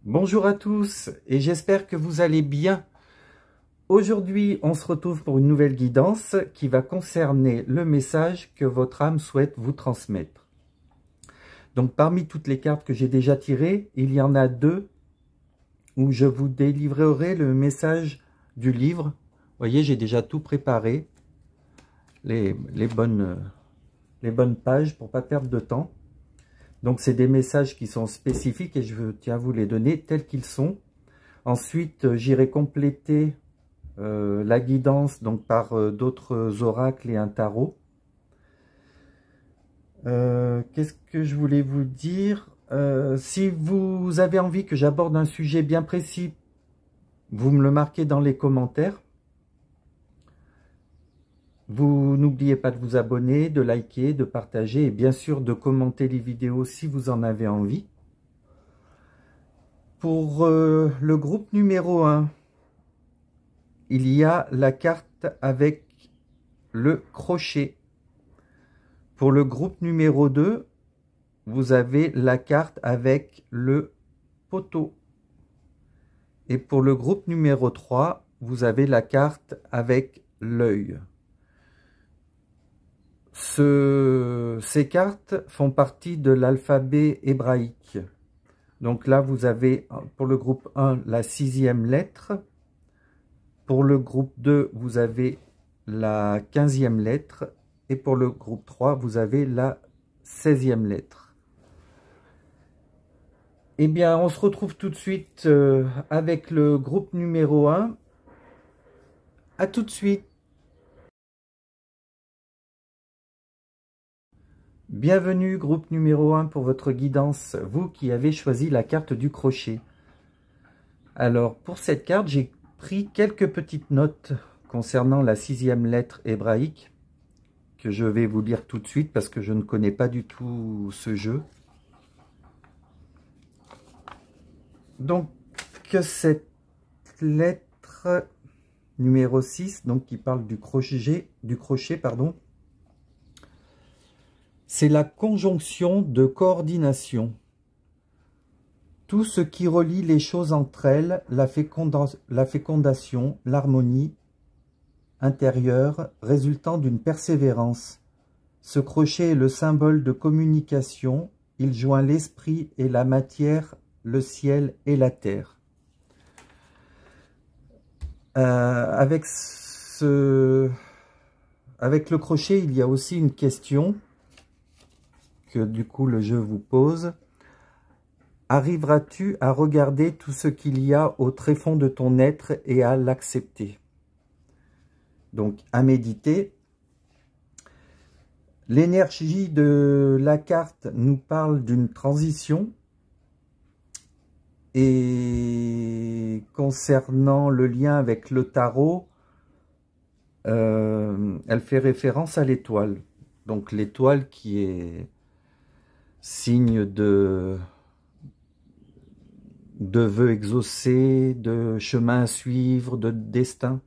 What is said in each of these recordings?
Bonjour à tous et j'espère que vous allez bien. Aujourd'hui, on se retrouve pour une nouvelle guidance qui va concerner le message que votre âme souhaite vous transmettre. Donc parmi toutes les cartes que j'ai déjà tirées, il y en a deux où je vous délivrerai le message du livre. Vous voyez, j'ai déjà tout préparé, les bonnes pages pour ne pas perdre de temps. Donc, c'est des messages qui sont spécifiques et je tiens à vous les donner tels qu'ils sont. Ensuite, j'irai compléter la guidance donc par d'autres oracles et un tarot. Qu'est-ce que je voulais vous dire? Si vous avez envie que j'aborde un sujet bien précis, vous me le marquez dans les commentaires. Vous n'oubliez pas de vous abonner, de liker, de partager et bien sûr de commenter les vidéos si vous en avez envie. Pour le groupe numéro 1, il y a la carte avec le crochet. Pour le groupe numéro 2, vous avez la carte avec le poteau. Et pour le groupe numéro 3, vous avez la carte avec l'œil. Ces cartes font partie de l'alphabet hébraïque. Donc là, vous avez pour le groupe 1 la 6e lettre. Pour le groupe 2, vous avez la 15e lettre. Et pour le groupe 3, vous avez la 16e lettre. Eh bien, on se retrouve tout de suite avec le groupe numéro 1. À tout de suite. Bienvenue groupe numéro 1 pour votre guidance, vous qui avez choisi la carte du crochet. Alors pour cette carte, j'ai pris quelques petites notes concernant la 6e lettre hébraïque que je vais vous lire tout de suite parce que je ne connais pas du tout ce jeu. Donc cette lettre numéro 6, donc qui parle du crochet, pardon, c'est la conjonction de coordination. Tout ce qui relie les choses entre elles, la fécondation, l'harmonie intérieure résultant d'une persévérance. Ce crochet est le symbole de communication. Il joint l'esprit et la matière, le ciel et la terre. Avec le crochet, il y a aussi une question que du coup le jeu vous pose. Arriveras-tu à regarder tout ce qu'il y a au tréfonds de ton être et à l'accepter? Donc à méditer. L'énergie de la carte nous parle d'une transition. Et concernant le lien avec le tarot, elle fait référence à l'étoile. Donc l'étoile qui est signe de vœux exaucés, de chemin à suivre, de destin.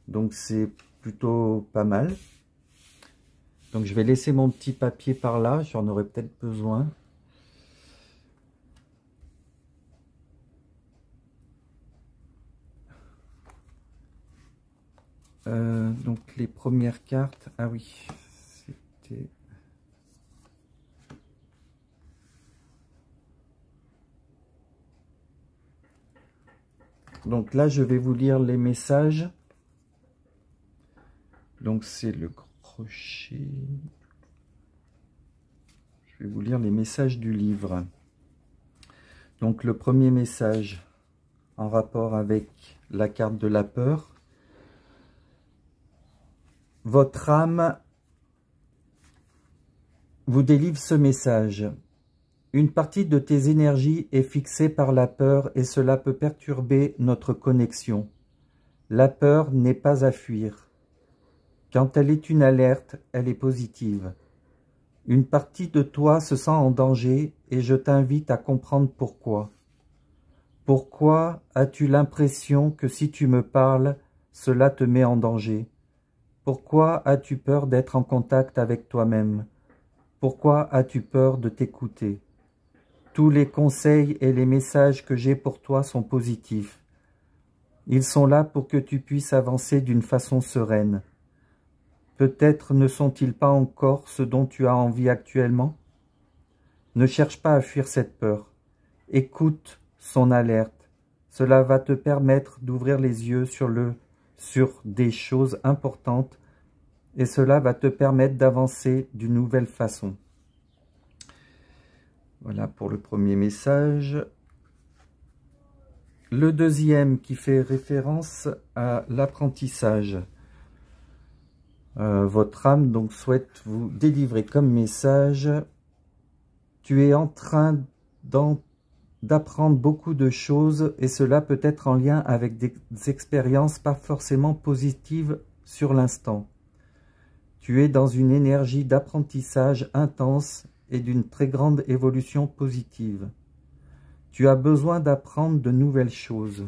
Donc c'est plutôt pas mal. Donc je vais laisser mon petit papier par là, j'en aurai peut-être besoin. Donc les premières cartes, ah oui, c'était... Donc là, je vais vous lire les messages. Donc c'est le crochet. Je vais vous lire les messages du livre. Donc le premier message en rapport avec la carte de la peur. Votre âme vous délivre ce message. Une partie de tes énergies est fixée par la peur et cela peut perturber notre connexion. La peur n'est pas à fuir. Quand elle est une alerte, elle est positive. Une partie de toi se sent en danger et je t'invite à comprendre pourquoi. Pourquoi as-tu l'impression que si tu me parles, cela te met en danger? Pourquoi as-tu peur d'être en contact avec toi-même? Pourquoi as-tu peur de t'écouter? Tous les conseils et les messages que j'ai pour toi sont positifs. Ils sont là pour que tu puisses avancer d'une façon sereine. Peut-être ne sont-ils pas encore ce dont tu as envie actuellement? Ne cherche pas à fuir cette peur. Écoute son alerte. Cela va te permettre d'ouvrir les yeux sur des choses importantes et cela va te permettre d'avancer d'une nouvelle façon. Voilà pour le premier message. Le deuxième qui fait référence à l'apprentissage. Votre âme donc souhaite vous délivrer comme message. Tu es en train d'apprendre beaucoup de choses et cela peut être en lien avec des expériences pas forcément positives sur l'instant. Tu es dans une énergie d'apprentissage intense et d'une très grande évolution positive. Tu as besoin d'apprendre de nouvelles choses.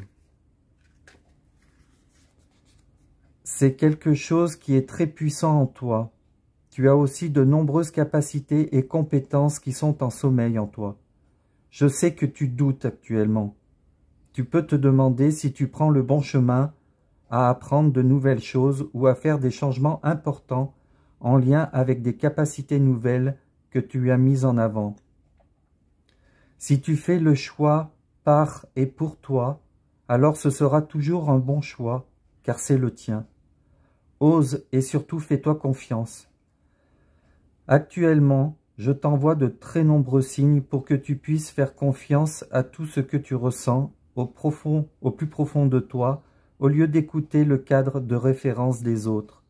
C'est quelque chose qui est très puissant en toi. Tu as aussi de nombreuses capacités et compétences qui sont en sommeil en toi. Je sais que tu doutes actuellement. Tu peux te demander si tu prends le bon chemin à apprendre de nouvelles choses ou à faire des changements importants en lien avec des capacités nouvelles que tu as mises en avant. Si tu fais le choix par et pour toi, alors ce sera toujours un bon choix, car c'est le tien. Ose et surtout fais-toi confiance. Actuellement, je t'envoie de très nombreux signes pour que tu puisses faire confiance à tout ce que tu ressens au plus profond de toi, au lieu d'écouter le cadre de référence des autres.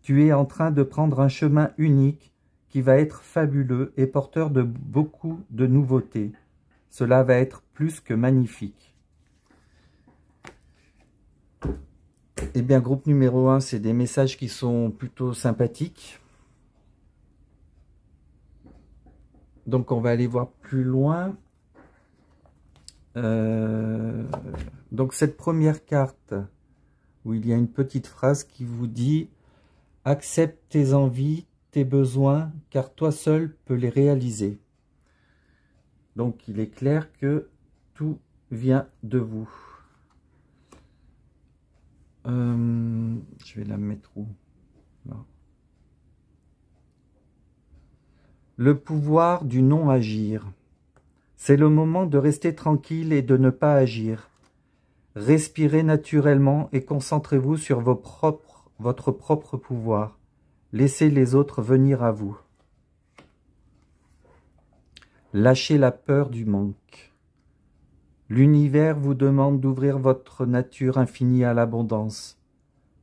Tu es en train de prendre un chemin unique qui va être fabuleux et porteur de beaucoup de nouveautés. Cela va être plus que magnifique. Eh bien, groupe numéro 1, c'est des messages qui sont plutôt sympathiques. Donc, on va aller voir plus loin. Donc, cette première carte, où il y a une petite phrase qui vous dit « Accepte tes envies, tes besoins, car toi seul peux les réaliser. » Donc, il est clair que tout vient de vous. Je vais la mettre où? Là. Le pouvoir du non-agir. C'est le moment de rester tranquille et de ne pas agir. Respirez naturellement et concentrez-vous sur votre propre pouvoir. Laissez les autres venir à vous. Lâchez la peur du manque. L'univers vous demande d'ouvrir votre nature infinie à l'abondance.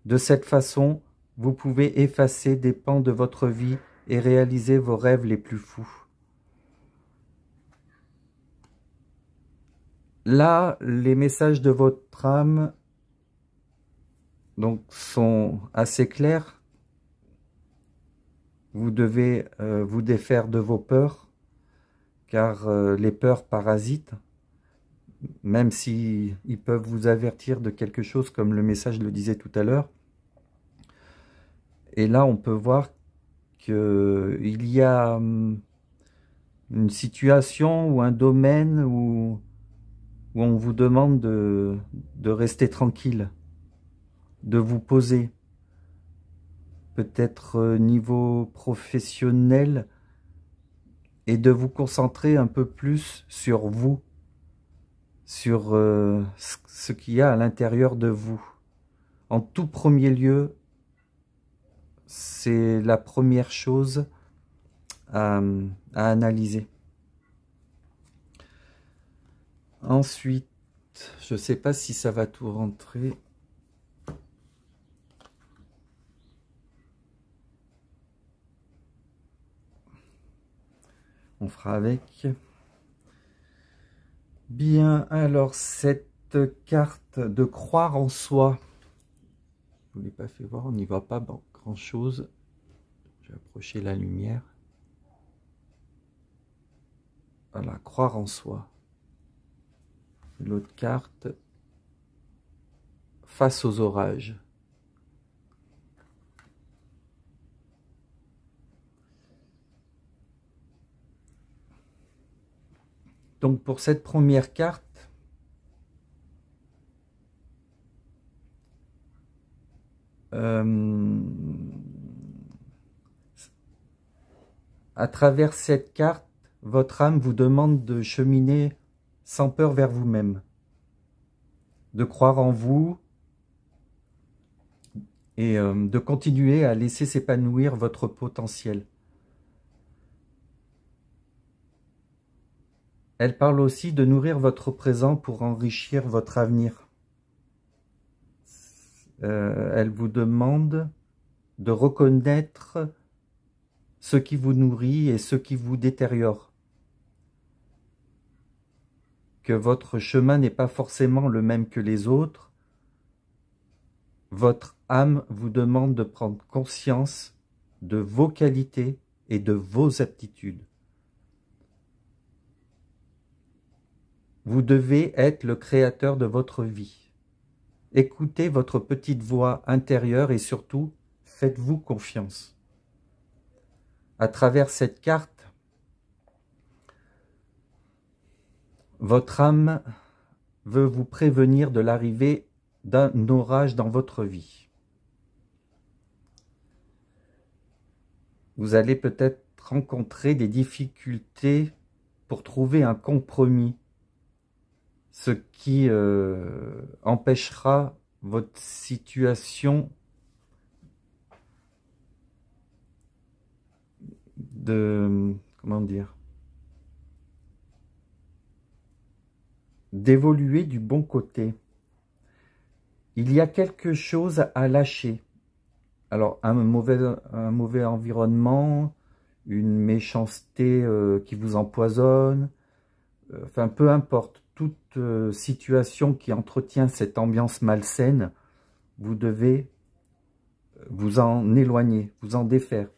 De cette façon, vous pouvez effacer des pans de votre vie et réaliser vos rêves les plus fous. Là, les messages de votre âme donc, sont assez clairs. Vous devez vous défaire de vos peurs, car les peurs parasitent, même s'ils peuvent vous avertir de quelque chose, comme le message le disait tout à l'heure. Et là, on peut voir qu'il y a une situation ou un domaine où on vous demande de rester tranquille, de vous poser. Peut-être niveau professionnel, et de vous concentrer un peu plus sur vous, sur ce qu'il y a à l'intérieur de vous. En tout premier lieu, c'est la première chose à analyser. Ensuite, je ne sais pas si ça va tout rentrer. On fera avec. Bien, alors cette carte de croire en soi, je ne vous l'ai pas fait voir, on n'y voit pas grand chose. Je vais approcher la lumière. Voilà, croire en soi. L'autre carte, face aux orages. Donc pour cette première carte, à travers cette carte, votre âme vous demande de cheminer sans peur vers vous-même, de croire en vous et de continuer à laisser s'épanouir votre potentiel. Elle parle aussi de nourrir votre présent pour enrichir votre avenir. Elle vous demande de reconnaître ce qui vous nourrit et ce qui vous détériore. Que votre chemin n'est pas forcément le même que les autres. Votre âme vous demande de prendre conscience de vos qualités et de vos aptitudes. Vous devez être le créateur de votre vie. Écoutez votre petite voix intérieure et surtout, faites-vous confiance. À travers cette carte, votre âme veut vous prévenir de l'arrivée d'un orage dans votre vie. Vous allez peut-être rencontrer des difficultés pour trouver un compromis, ce qui empêchera votre situation d'évoluer du bon côté. Il y a quelque chose à lâcher. Alors, un mauvais environnement, une méchanceté qui vous empoisonne, enfin, peu importe, toute situation qui entretient cette ambiance malsaine, vous devez vous en éloigner, vous en défaire.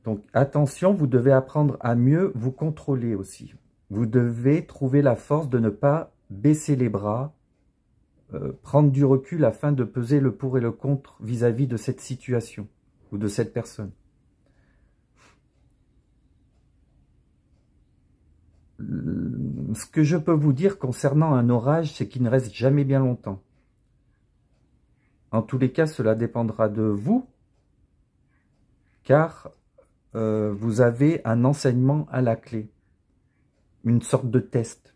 Donc, attention, vous devez apprendre à mieux vous contrôler aussi. Vous devez trouver la force de ne pas baisser les bras, prendre du recul afin de peser le pour et le contre vis-à-vis de cette situation ou de cette personne. Ce que je peux vous dire concernant un orage, c'est qu'il ne reste jamais bien longtemps. En tous les cas, cela dépendra de vous, car vous avez un enseignement à la clé, une sorte de test.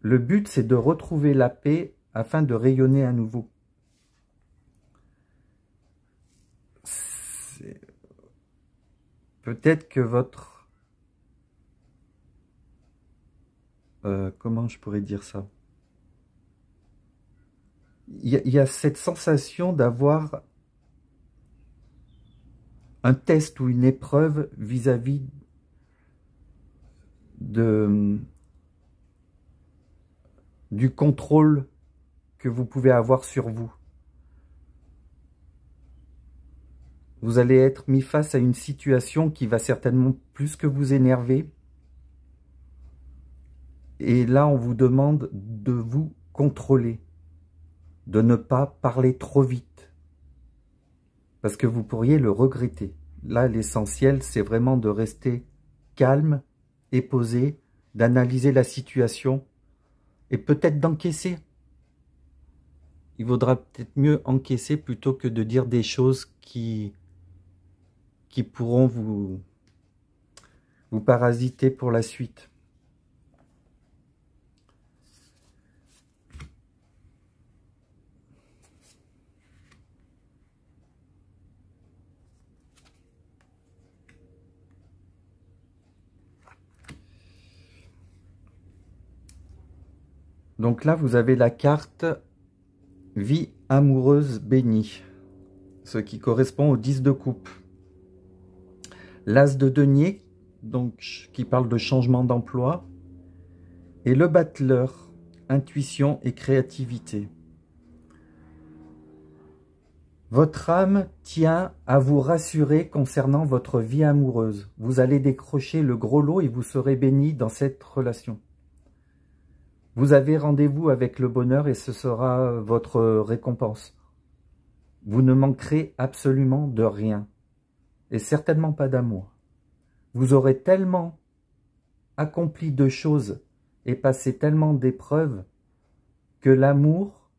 Le but, c'est de retrouver la paix afin de rayonner à nouveau. Peut-être que votre... comment je pourrais dire ça? Il y a cette sensation d'avoir un test ou une épreuve vis-à-vis du contrôle que vous pouvez avoir sur vous. Vous allez être mis face à une situation qui va certainement plus que vous énerver. Et là, on vous demande de vous contrôler, de ne pas parler trop vite, parce que vous pourriez le regretter. Là, l'essentiel, c'est vraiment de rester calme et posé, d'analyser la situation et peut-être d'encaisser. Il vaudra peut-être mieux encaisser plutôt que de dire des choses qui pourront vous parasiter pour la suite. Donc là, vous avez la carte Vie amoureuse bénie, ce qui correspond au 10 de coupe. L'As de denier, donc, qui parle de changement d'emploi. Et le battleur, intuition et créativité. Votre âme tient à vous rassurer concernant votre vie amoureuse. Vous allez décrocher le gros lot et vous serez béni dans cette relation. Vous avez rendez-vous avec le bonheur et ce sera votre récompense. Vous ne manquerez absolument de rien et certainement pas d'amour. Vous aurez tellement accompli de choses et passé tellement d'épreuves que l'amour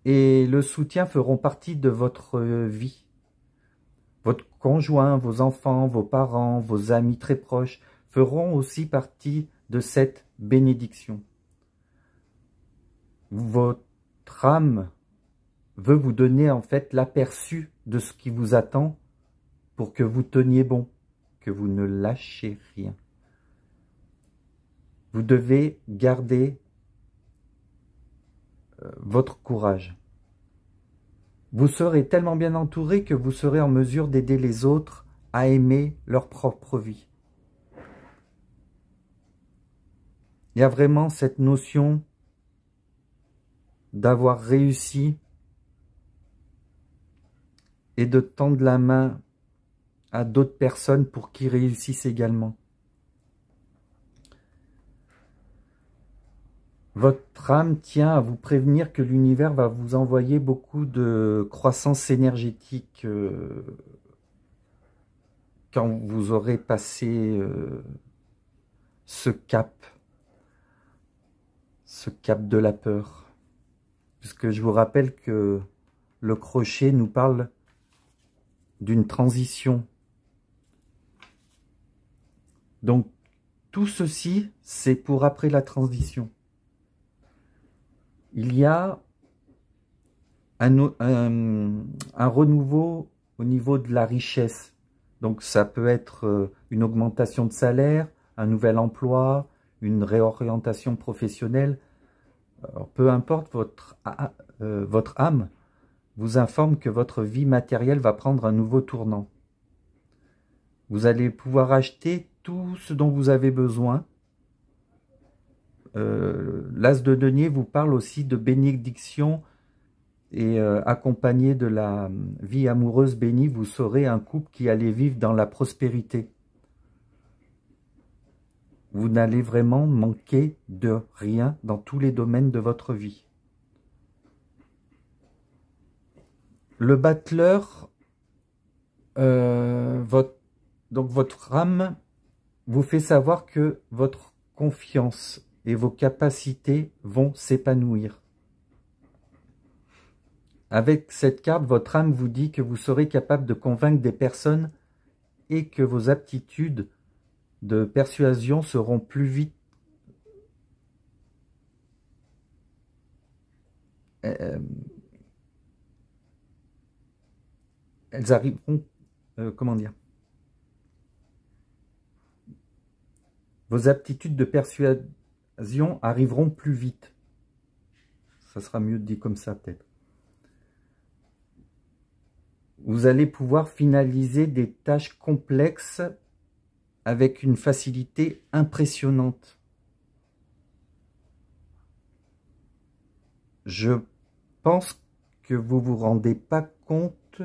et le soutien feront partie de votre vie. Votre conjoint, vos enfants, vos parents, vos amis très proches feront aussi partie de cette bénédiction. Votre âme veut vous donner en fait l'aperçu de ce qui vous attend pour que vous teniez bon, que vous ne lâchez rien. Vous devez garder votre courage. Vous serez tellement bien entouré que vous serez en mesure d'aider les autres à aimer leur propre vie. Il y a vraiment cette notion d'avoir réussi et de tendre la main à d'autres personnes pour qu'ils réussissent également. Votre âme tient à vous prévenir que l'univers va vous envoyer beaucoup de croissance énergétique quand vous aurez passé ce cap de la peur. Puisque je vous rappelle que le crochet nous parle d'une transition. Donc, tout ceci, c'est pour après la transition. Il y a un renouveau au niveau de la richesse. Donc, ça peut être une augmentation de salaire, un nouvel emploi, une réorientation professionnelle. Alors, peu importe, votre âme vous informe que votre vie matérielle va prendre un nouveau tournant. Vous allez pouvoir acheter tout ce dont vous avez besoin. L'As de denier vous parle aussi de bénédiction et accompagné de la vie amoureuse bénie, vous serez un couple qui allait vivre dans la prospérité. Vous n'allez vraiment manquer de rien dans tous les domaines de votre vie. Le battleur, donc votre âme vous fait savoir que votre confiance et vos capacités vont s'épanouir. Avec cette carte, votre âme vous dit que vous serez capable de convaincre des personnes et que vos aptitudes de persuasion seront plus vite elles arriveront, comment dire, vos aptitudes de persuasion arriveront plus vite. Ça sera mieux dit comme ça peut-être. Vous allez pouvoir finaliser des tâches complexes avec une facilité impressionnante. Je pense que vous ne vous rendez pas compte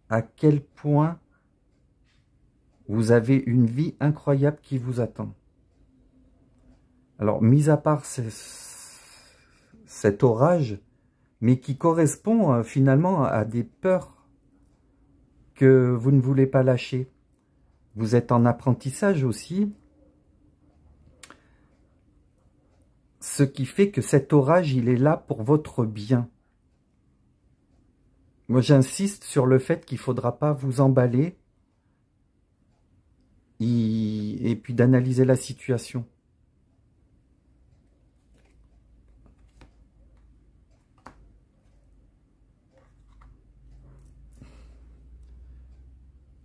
à quel point vous avez une vie incroyable qui vous attend. Alors, mis à part cet orage, mais qui correspond finalement à des peurs que vous ne voulez pas lâcher. Vous êtes en apprentissage aussi, ce qui fait que cet orage, il est là pour votre bien. Moi, j'insiste sur le fait qu'il ne faudra pas vous emballer et puis d'analyser la situation.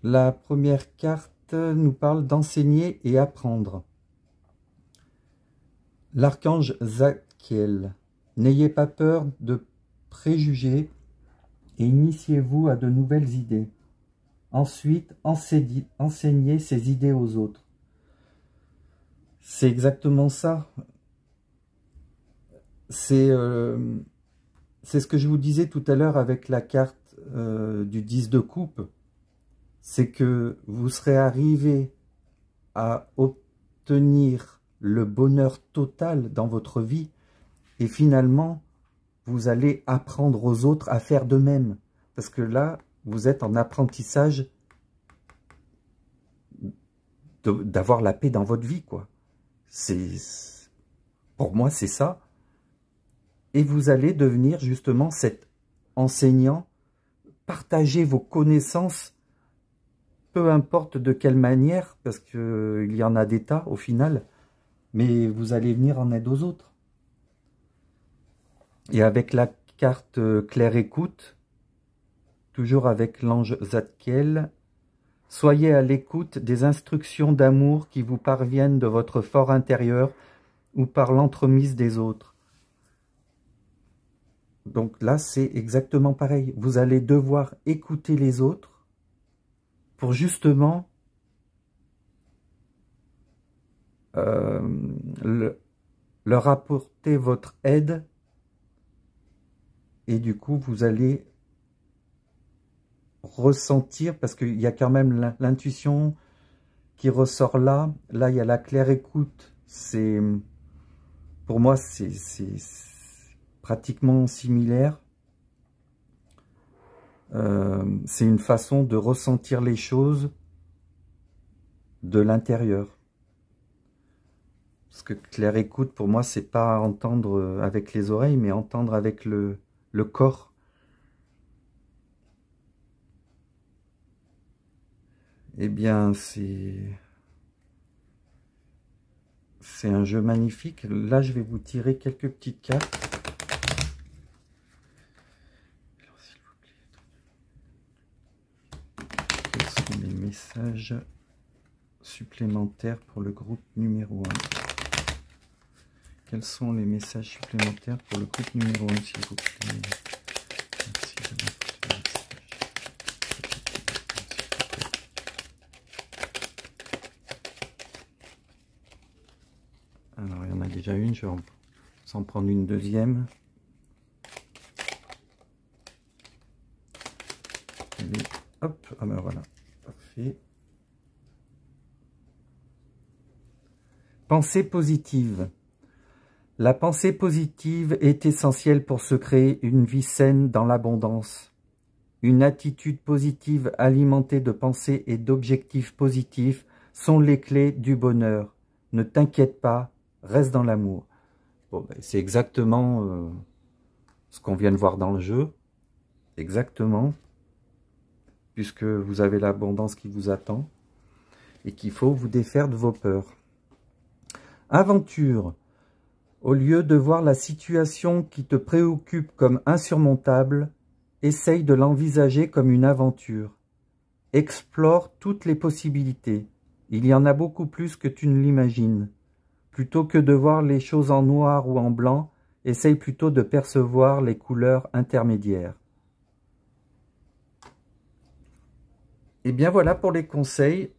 La première carte nous parle d'enseigner et apprendre. L'archange Zadkiel. N'ayez pas peur de préjugés et initiez-vous à de nouvelles idées. Ensuite, enseignez ces idées aux autres. C'est exactement ça. C'est c'est ce que je vous disais tout à l'heure avec la carte du 10 de coupe, c'est que vous serez arrivé à obtenir le bonheur total dans votre vie et finalement, vous allez apprendre aux autres à faire de même. Parce que là, vous êtes en apprentissage d'avoir la paix dans votre vie, quoi. Pour moi, c'est ça. Et vous allez devenir justement cet enseignant, partager vos connaissances, peu importe de quelle manière, parce qu'il y en a des tas au final, mais vous allez venir en aide aux autres. Et avec la carte Claire Écoute, toujours avec l'ange Zadkiel, soyez à l'écoute des instructions d'amour qui vous parviennent de votre fort intérieur ou par l'entremise des autres. Donc là, c'est exactement pareil. Vous allez devoir écouter les autres pour justement leur apporter votre aide. Et du coup, vous allez ressentir, parce qu'il y a quand même l'intuition qui ressort là. Là, il y a la claire écoute. Pour moi, c'est pratiquement similaire. C'est une façon de ressentir les choses de l'intérieur. Parce que claire écoute, pour moi, c'est pas entendre avec les oreilles, mais entendre avec le corps. Eh bien, c'est un jeu magnifique. Là, je vais vous tirer quelques petites cartes. Alors, s'il vous plaît, quels sont les messages supplémentaires pour le groupe numéro 1? Quels sont les messages supplémentaires pour le groupe numéro 1, s'il vous plaît? Merci de m'apporter le message. Alors, il y en a déjà une, je vais en prendre une deuxième. Allez, hop, ah ben voilà, parfait. Pensée positive. La pensée positive est essentielle pour se créer une vie saine dans l'abondance. Une attitude positive alimentée de pensées et d'objectifs positifs sont les clés du bonheur. Ne t'inquiète pas, reste dans l'amour. Bon, ben, c'est exactement ce qu'on vient de voir dans le jeu. Exactement. Puisque vous avez l'abondance qui vous attend. Et qu'il faut vous défaire de vos peurs. Aventure. Au lieu de voir la situation qui te préoccupe comme insurmontable, essaye de l'envisager comme une aventure. Explore toutes les possibilités. Il y en a beaucoup plus que tu ne l'imagines. Plutôt que de voir les choses en noir ou en blanc, essaye plutôt de percevoir les couleurs intermédiaires. Et bien voilà pour les conseils.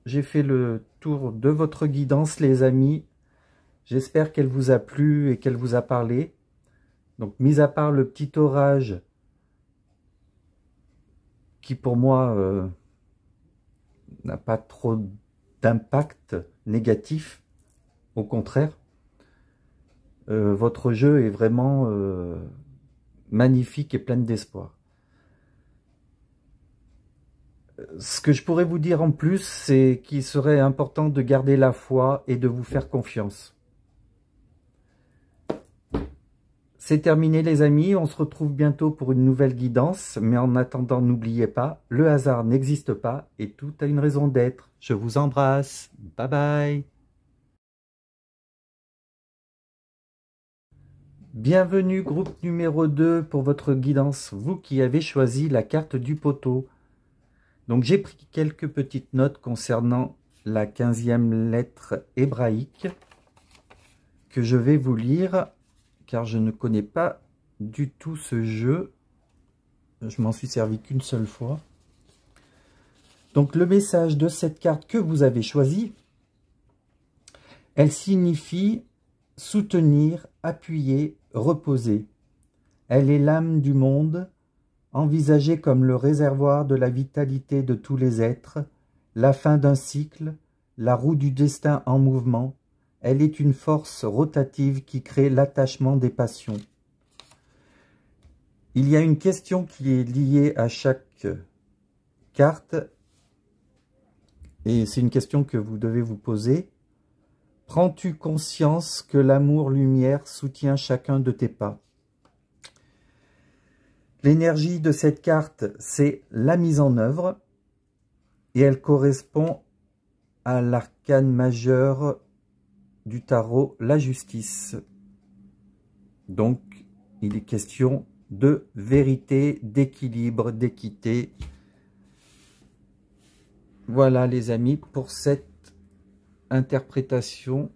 J'ai fait le tour de votre guidance, les amis. J'espère qu'elle vous a plu et qu'elle vous a parlé. Donc, mis à part le petit orage qui, pour moi, n'a pas trop d'impact négatif, au contraire, votre jeu est vraiment magnifique et plein d'espoir. Ce que je pourrais vous dire en plus, c'est qu'il serait important de garder la foi et de vous faire confiance. C'est terminé les amis, on se retrouve bientôt pour une nouvelle guidance, mais en attendant n'oubliez pas, le hasard n'existe pas et tout a une raison d'être. Je vous embrasse, bye bye. Bienvenue groupe numéro 2 pour votre guidance, vous qui avez choisi la carte du poteau. Donc j'ai pris quelques petites notes concernant la 15e lettre hébraïque que je vais vous lire. Car je ne connais pas du tout ce jeu. Je m'en suis servi qu'une seule fois. Donc le message de cette carte que vous avez choisie, elle signifie soutenir, appuyer, reposer. Elle est l'âme du monde, envisagée comme le réservoir de la vitalité de tous les êtres, la fin d'un cycle, la roue du destin en mouvement. Elle est une force rotative qui crée l'attachement des passions. Il y a une question qui est liée à chaque carte, et c'est une question que vous devez vous poser. Prends-tu conscience que l'amour-lumière soutient chacun de tes pas? L'énergie de cette carte, c'est la mise en œuvre, et elle correspond à l'arcane majeur du tarot, la justice. Donc, il est question de vérité, d'équilibre, d'équité. Voilà les amis pour cette interprétation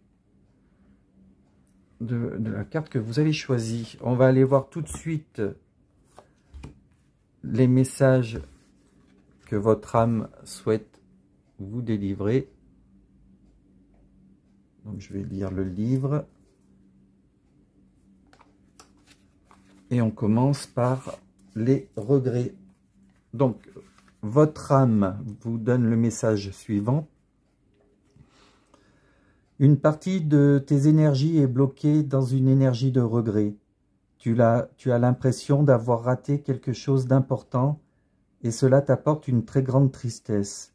de la carte que vous avez choisie. On va aller voir tout de suite les messages que votre âme souhaite vous délivrer. Donc je vais lire le livre. Et on commence par les regrets. Donc, votre âme vous donne le message suivant. Une partie de tes énergies est bloquée dans une énergie de regret. Tu as l'impression d'avoir raté quelque chose d'important et cela t'apporte une très grande tristesse.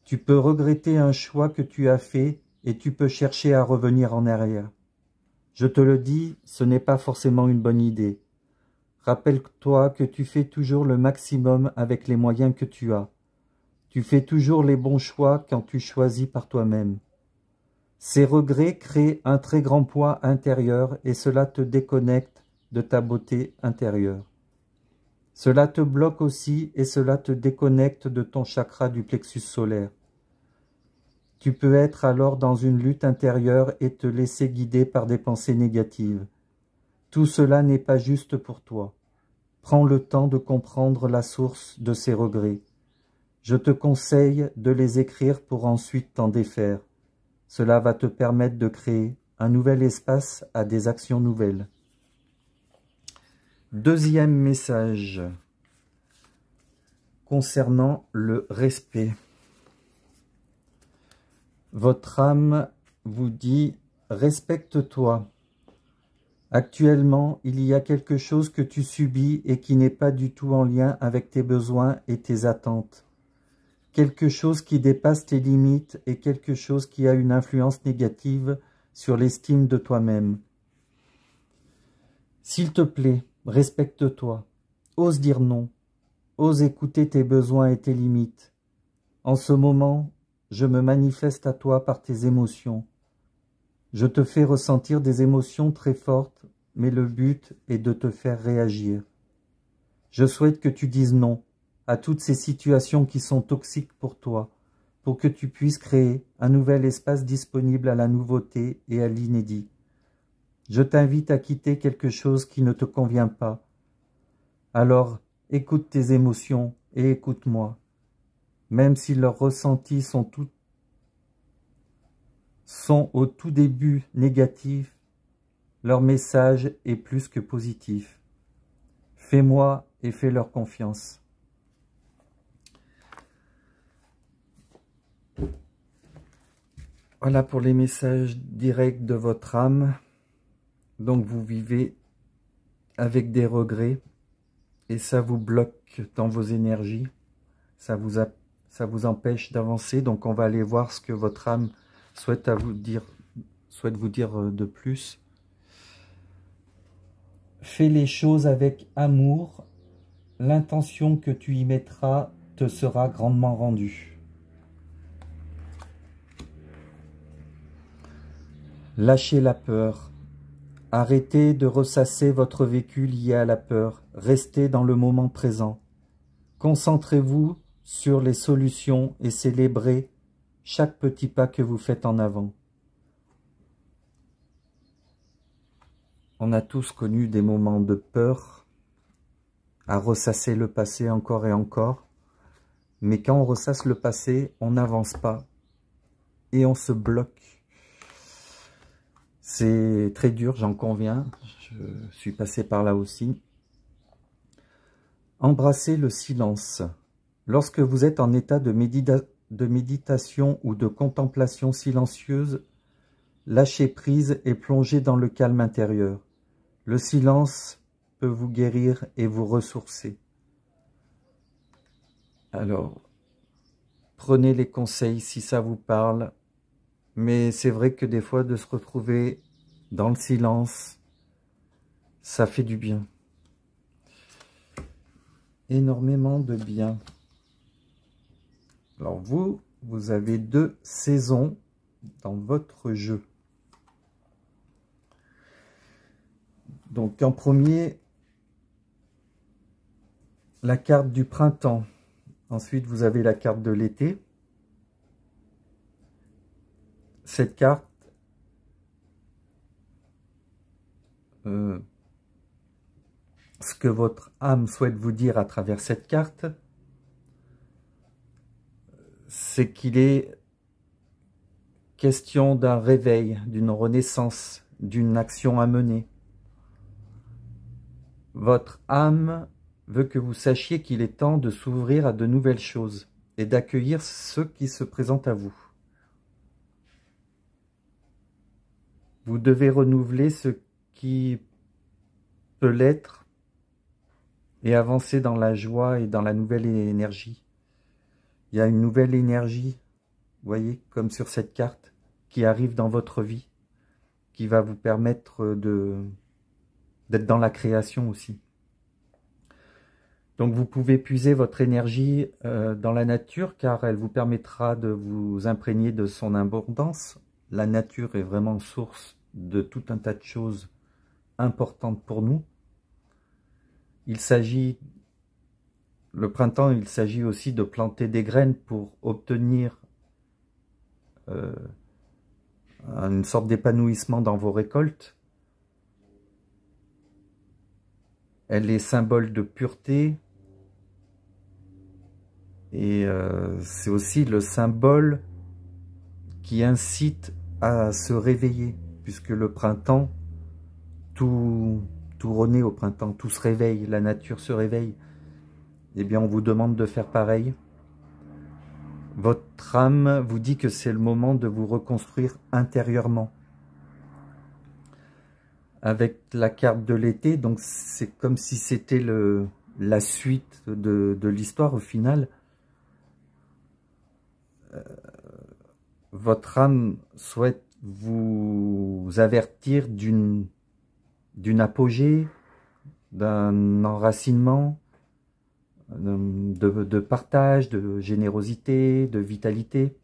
Tu peux regretter un choix que tu as fait et tu peux chercher à revenir en arrière. Je te le dis, ce n'est pas forcément une bonne idée. Rappelle-toi que tu fais toujours le maximum avec les moyens que tu as. Tu fais toujours les bons choix quand tu choisis par toi-même. Ces regrets créent un très grand poids intérieur et cela te déconnecte de ta beauté intérieure. Cela te bloque aussi et cela te déconnecte de ton chakra du plexus solaire. Tu peux être alors dans une lutte intérieure et te laisser guider par des pensées négatives. Tout cela n'est pas juste pour toi. Prends le temps de comprendre la source de ces regrets. Je te conseille de les écrire pour ensuite t'en défaire. Cela va te permettre de créer un nouvel espace à des actions nouvelles. Deuxième message concernant le respect. Votre âme vous dit « Respecte-toi ». Actuellement, il y a quelque chose que tu subis et qui n'est pas du tout en lien avec tes besoins et tes attentes. Quelque chose qui dépasse tes limites et quelque chose qui a une influence négative sur l'estime de toi-même. S'il te plaît, respecte-toi. Ose dire non. Ose écouter tes besoins et tes limites. En ce moment, je me manifeste à toi par tes émotions. Je te fais ressentir des émotions très fortes, mais le but est de te faire réagir. Je souhaite que tu dises non à toutes ces situations qui sont toxiques pour toi, pour que tu puisses créer un nouvel espace disponible à la nouveauté et à l'inédit. Je t'invite à quitter quelque chose qui ne te convient pas. Alors, écoute tes émotions et écoute-moi. Même si leurs ressentis sont au tout début négatifs, leur message est plus que positif. Fais-moi et fais-leur confiance. Voilà pour les messages directs de votre âme. Donc vous vivez avec des regrets et ça vous bloque dans vos énergies. Ça vous empêche d'avancer. Donc on va aller voir ce que votre âme souhaite vous dire de plus. Fais les choses avec amour. L'intention que tu y mettras te sera grandement rendue. Lâchez la peur. Arrêtez de ressasser votre vécu lié à la peur. Restez dans le moment présent. Concentrez-vous sur les solutions et célébrez chaque petit pas que vous faites en avant. On a tous connu des moments de peur, à ressasser le passé encore et encore. Mais quand on ressasse le passé, on n'avance pas et on se bloque. C'est très dur, j'en conviens. Je suis passé par là aussi. Embrassez le silence. Lorsque vous êtes en état de méditation ou de contemplation silencieuse, lâchez prise et plongez dans le calme intérieur. Le silence peut vous guérir et vous ressourcer. Alors, prenez les conseils si ça vous parle, mais c'est vrai que des fois de se retrouver dans le silence, ça fait du bien. Énormément de bien. Alors vous avez 2 saisons dans votre jeu. Donc en premier, la carte du printemps. Ensuite, vous avez la carte de l'été. Cette carte, ce que votre âme souhaite vous dire à travers cette carte, c'est qu'il est question d'un réveil, d'une renaissance, d'une action à mener. Votre âme veut que vous sachiez qu'il est temps de s'ouvrir à de nouvelles choses et d'accueillir ce qui se présente à vous. Vous devez renouveler ce qui peut l'être et avancer dans la joie et dans la nouvelle énergie. Il y a une nouvelle énergie, vous voyez, comme sur cette carte, qui arrive dans votre vie, qui va vous permettre d'être dans la création aussi. Donc vous pouvez puiser votre énergie dans la nature, car elle vous permettra de vous imprégner de son abondance. La nature est vraiment source de tout un tas de choses importantes pour nous. Il s'agit, le printemps, il s'agit aussi de planter des graines pour obtenir une sorte d'épanouissement dans vos récoltes. Elle est symbole de pureté et c'est aussi le symbole qui incite à se réveiller, puisque le printemps, tout renaît au printemps, tout se réveille, la nature se réveille. Eh bien, on vous demande de faire pareil. Votre âme vous dit que c'est le moment de vous reconstruire intérieurement. Avec la carte de l'été, donc c'est comme si c'était la suite de l'histoire au final. Votre âme souhaite vous avertir d'une apogée, d'un enracinement, de partage, de générosité, de vitalité.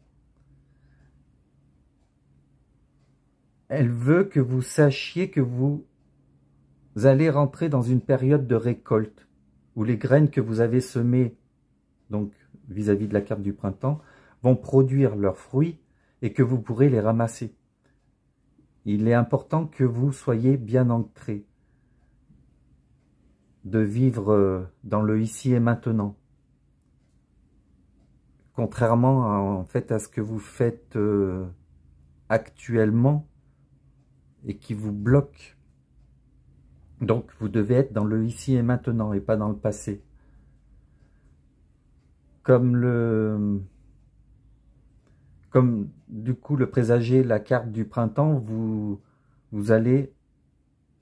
Elle veut que vous sachiez que vous allez rentrer dans une période de récolte, où les graines que vous avez semées, donc vis-à-vis de la carte du printemps, vont produire leurs fruits et que vous pourrez les ramasser. Il est important que vous soyez bien ancrés, de vivre dans le ici et maintenant. Contrairement en fait à ce que vous faites actuellement et qui vous bloque. Donc vous devez être dans le ici et maintenant et pas dans le passé. Comme du coup le présager, la carte du printemps, vous allez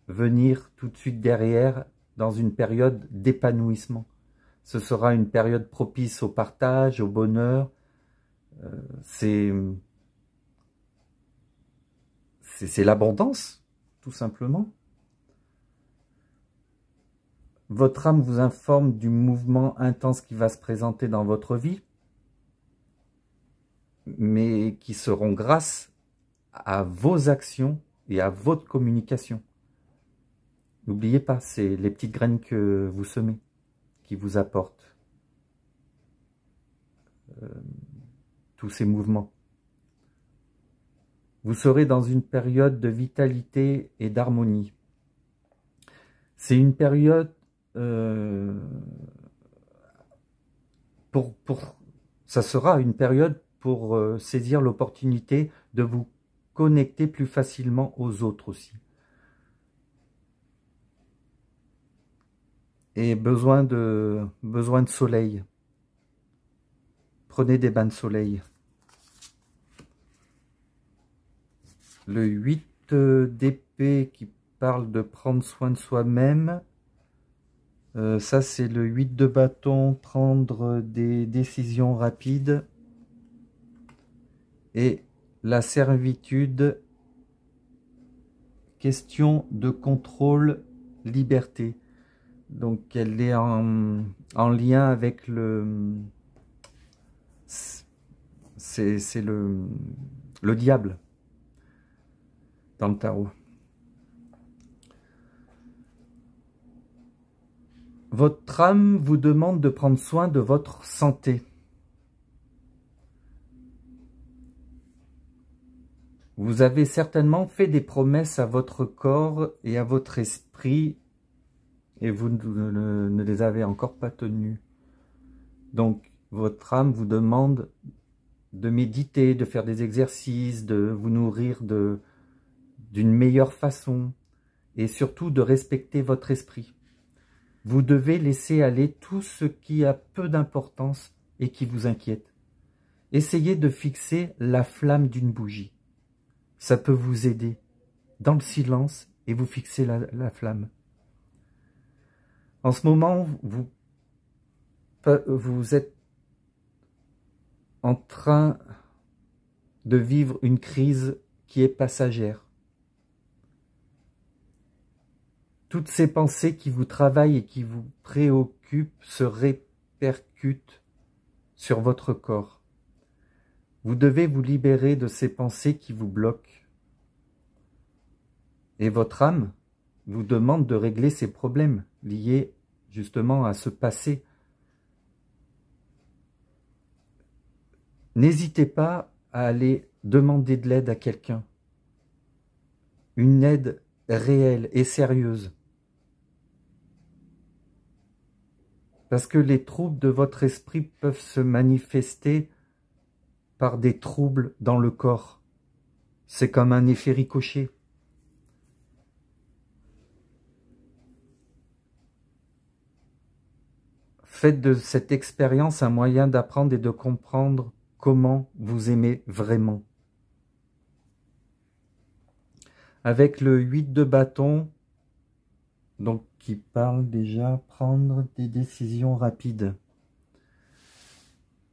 venir tout de suite derrière dans une période d'épanouissement. Ce sera une période propice au partage, au bonheur. C'est l'abondance, tout simplement. Votre âme vous informe du mouvement intense qui va se présenter dans votre vie, mais qui seront grâce à vos actions et à votre communication. N'oubliez pas, c'est les petites graines que vous semez qui vous apportent tous ces mouvements. Vous serez dans une période de vitalité et d'harmonie. C'est une période ça sera une période pour saisir l'opportunité de vous connecter plus facilement aux autres aussi. et besoin de soleil. Prenez des bains de soleil. Le 8 d'épée qui parle de prendre soin de soi-même. Ça, c'est le 8 de bâton, prendre des décisions rapides. Et la servitude, question de contrôle, liberté. Donc, elle est en lien avec le... C'est le diable dans le tarot. Votre âme vous demande de prendre soin de votre santé. Vous avez certainement fait des promesses à votre corps et à votre esprit et vous ne les avez encore pas tenues. Donc, votre âme vous demande de méditer, de faire des exercices, de vous nourrir d'une meilleure façon et surtout de respecter votre esprit. Vous devez laisser aller tout ce qui a peu d'importance et qui vous inquiète. Essayez de fixer la flamme d'une bougie. Ça peut vous aider dans le silence et vous fixez la flamme. En ce moment, vous êtes en train de vivre une crise qui est passagère. Toutes ces pensées qui vous travaillent et qui vous préoccupent se répercutent sur votre corps. Vous devez vous libérer de ces pensées qui vous bloquent. Et votre âme vous demande de régler ces problèmes liés justement à ce passé. N'hésitez pas à aller demander de l'aide à quelqu'un. Une aide réelle et sérieuse. Parce que les troubles de votre esprit peuvent se manifester par des troubles dans le corps. C'est comme un effet ricochet. Faites de cette expérience un moyen d'apprendre et de comprendre comment vous aimez vraiment. Avec le 8 de bâton, donc qui parle déjà prendre des décisions rapides.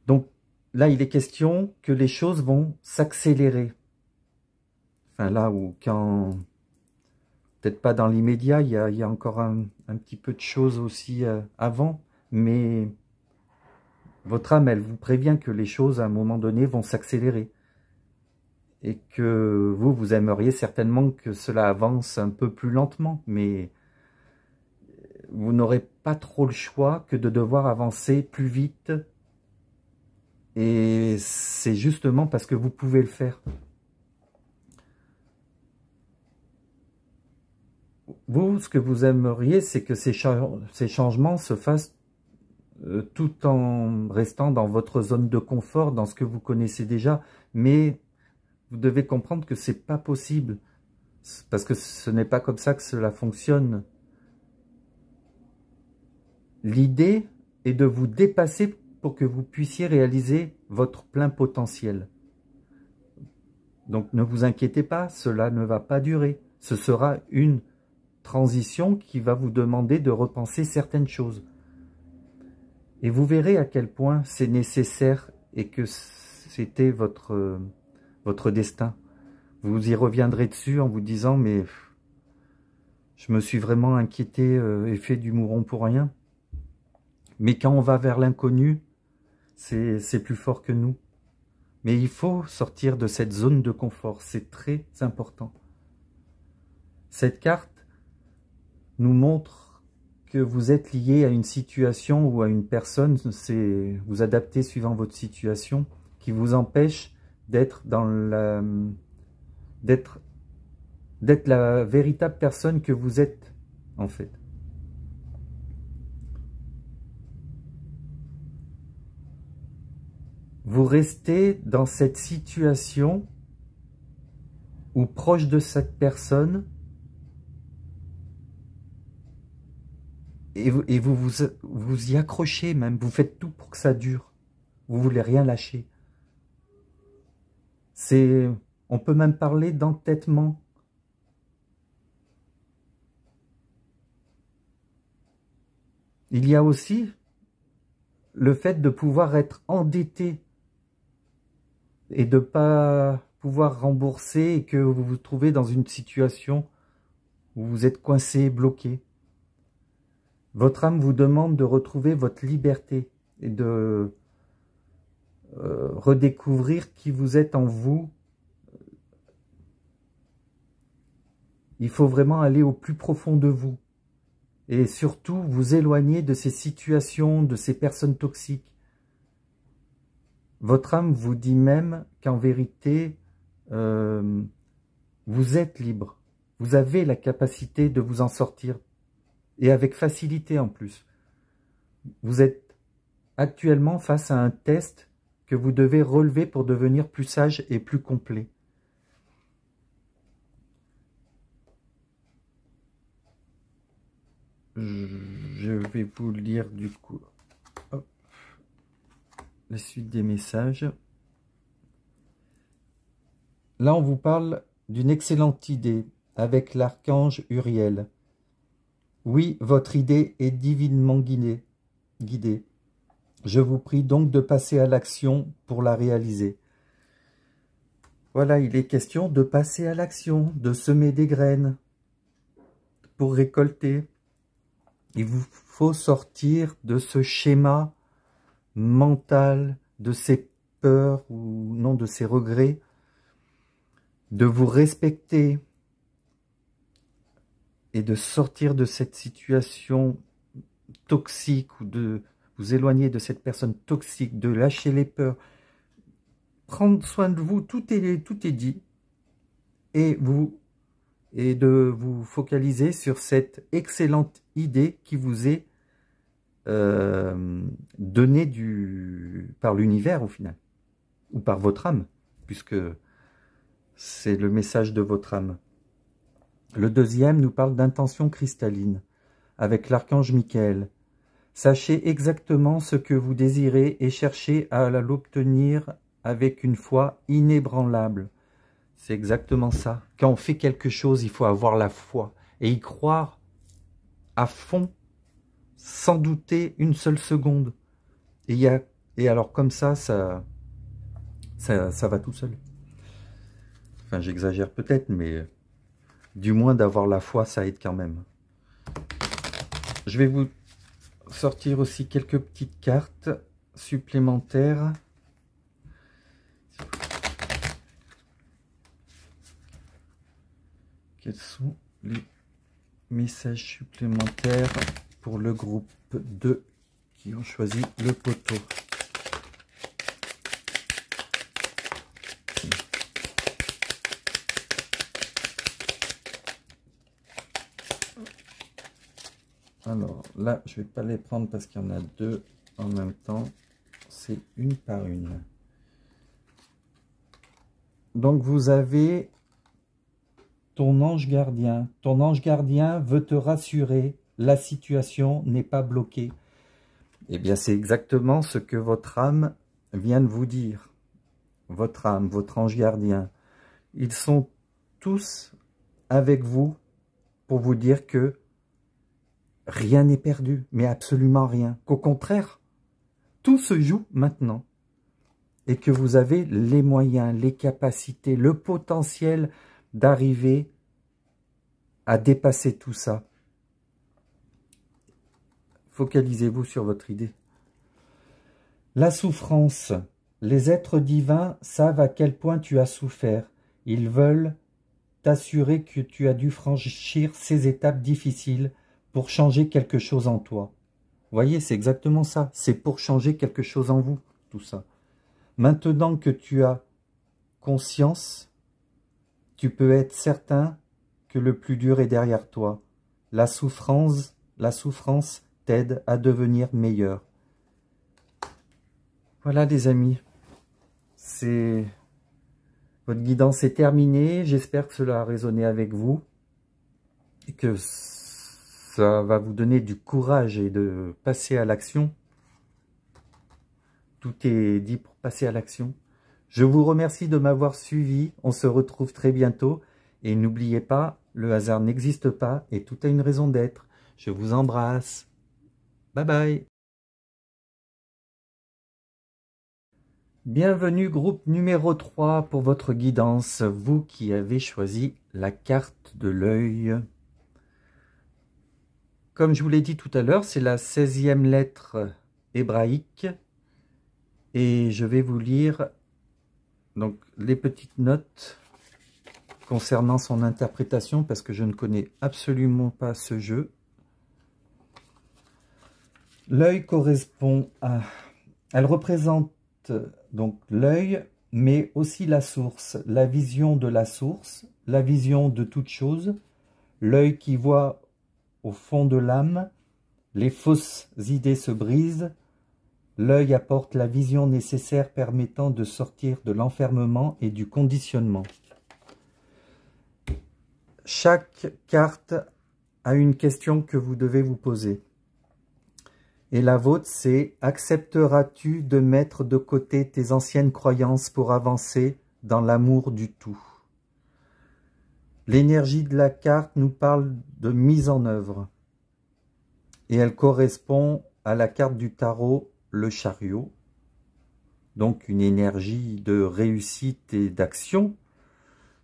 Donc là, il est question que les choses vont s'accélérer. Enfin là où quand, peut-être pas dans l'immédiat, il y a encore un petit peu de choses aussi avant, mais votre âme, elle vous prévient que les choses à un moment donné vont s'accélérer. Et que vous aimeriez certainement que cela avance un peu plus lentement, mais vous n'aurez pas trop le choix que de devoir avancer plus vite. Et c'est justement parce que vous pouvez le faire. Vous, ce que vous aimeriez, c'est que ces changements se fassent tout en restant dans votre zone de confort, dans ce que vous connaissez déjà. Mais vous devez comprendre que c'est pas possible. Parce que ce n'est pas comme ça que cela fonctionne. L'idée est de vous dépasser pour que vous puissiez réaliser votre plein potentiel. Donc ne vous inquiétez pas, cela ne va pas durer. Ce sera une transition qui va vous demander de repenser certaines choses. Et vous verrez à quel point c'est nécessaire et que c'était votre destin. Vous y reviendrez dessus en vous disant « mais je me suis vraiment inquiété et fait du mouron pour rien ». Mais quand on va vers l'inconnu, c'est plus fort que nous. Mais il faut sortir de cette zone de confort, c'est très important. Cette carte nous montre que vous êtes lié à une situation ou à une personne, c'est vous adaptez suivant votre situation, qui vous empêche d'être dans d'être la véritable personne que vous êtes, en fait. Vous restez dans cette situation ou proche de cette personne et vous y accrochez même, vous faites tout pour que ça dure. Vous voulez rien lâcher. On peut même parler d'entêtement. Il y a aussi le fait de pouvoir être endetté et de ne pas pouvoir rembourser et que vous vous trouvez dans une situation où vous êtes coincé, bloqué. Votre âme vous demande de retrouver votre liberté et de redécouvrir qui vous êtes en vous. Il faut vraiment aller au plus profond de vous. Et surtout, vous éloigner de ces situations, de ces personnes toxiques. Votre âme vous dit même qu'en vérité, vous êtes libre. Vous avez la capacité de vous en sortir. Et avec facilité en plus. Vous êtes actuellement face à un test que vous devez relever pour devenir plus sage et plus complet. Je vais vous lire du coup la suite des messages. Là, on vous parle d'une excellente idée avec l'archange Uriel. Oui, votre idée est divinement guidée. Je vous prie donc de passer à l'action pour la réaliser. Voilà, il est question de passer à l'action, de semer des graines pour récolter. Il vous faut sortir de ce schéma mental, de ces peurs ou non de ces regrets, de vous respecter et de sortir de cette situation toxique ou de vous éloigner de cette personne toxique, de lâcher les peurs, prendre soin de vous, tout est dit, et de vous focaliser sur cette excellente idée qui vous est donnée par l'univers au final, ou par votre âme, puisque c'est le message de votre âme. Le deuxième nous parle d'intention cristalline, avec l'archange Michael. Sachez exactement ce que vous désirez et cherchez à l'obtenir avec une foi inébranlable. C'est exactement ça. Quand on fait quelque chose, il faut avoir la foi et y croire à fond, sans douter une seule seconde. Et alors comme ça va tout seul. Enfin, j'exagère peut-être, mais du moins d'avoir la foi, ça aide quand même. Je vais vous sortir aussi quelques petites cartes supplémentaires. Quels sont les messages supplémentaires pour le groupe 2 qui ont choisi le poteau? Alors là, je ne vais pas les prendre parce qu'il y en a deux en même temps. C'est une par une. Donc vous avez ton ange gardien. Ton ange gardien veut te rassurer. La situation n'est pas bloquée. Eh bien, c'est exactement ce que votre âme vient de vous dire. Votre âme, votre ange gardien. Ils sont tous avec vous pour vous dire que rien n'est perdu, mais absolument rien. Qu'au contraire, tout se joue maintenant. Et que vous avez les moyens, les capacités, le potentiel d'arriver à dépasser tout ça. Focalisez-vous sur votre idée. La souffrance. Les êtres divins savent à quel point tu as souffert. Ils veulent t'assurer que tu as dû franchir ces étapes difficiles pour changer quelque chose en toi. Vous voyez, c'est exactement ça. C'est pour changer quelque chose en vous, tout ça. Maintenant que tu as conscience, tu peux être certain que le plus dur est derrière toi. La souffrance t'aide à devenir meilleur. Voilà les amis, votre guidance est terminée. J'espère que cela a résonné avec vous et que Ça va vous donner du courage et de passer à l'action. Tout est dit pour passer à l'action. Je vous remercie de m'avoir suivi. On se retrouve très bientôt. Et n'oubliez pas, le hasard n'existe pas et tout a une raison d'être. Je vous embrasse. Bye bye. Bienvenue groupe numéro 3 pour votre guidance. Vous qui avez choisi la carte de l'œil. Comme je vous l'ai dit tout à l'heure, c'est la 16e lettre hébraïque. Et je vais vous lire donc les petites notes concernant son interprétation parce que je ne connais absolument pas ce jeu. L'œil correspond à... Elle représente donc l'œil, mais aussi la source, la vision de la source, la vision de toute chose, l'œil qui voit au fond de l'âme, les fausses idées se brisent, l'œil apporte la vision nécessaire permettant de sortir de l'enfermement et du conditionnement. Chaque carte a une question que vous devez vous poser. Et la vôtre, c'est « Accepteras-tu de mettre de côté tes anciennes croyances pour avancer dans l'amour du tout ?» L'énergie de la carte nous parle de mise en œuvre. Et elle correspond à la carte du tarot, le chariot. Donc une énergie de réussite et d'action,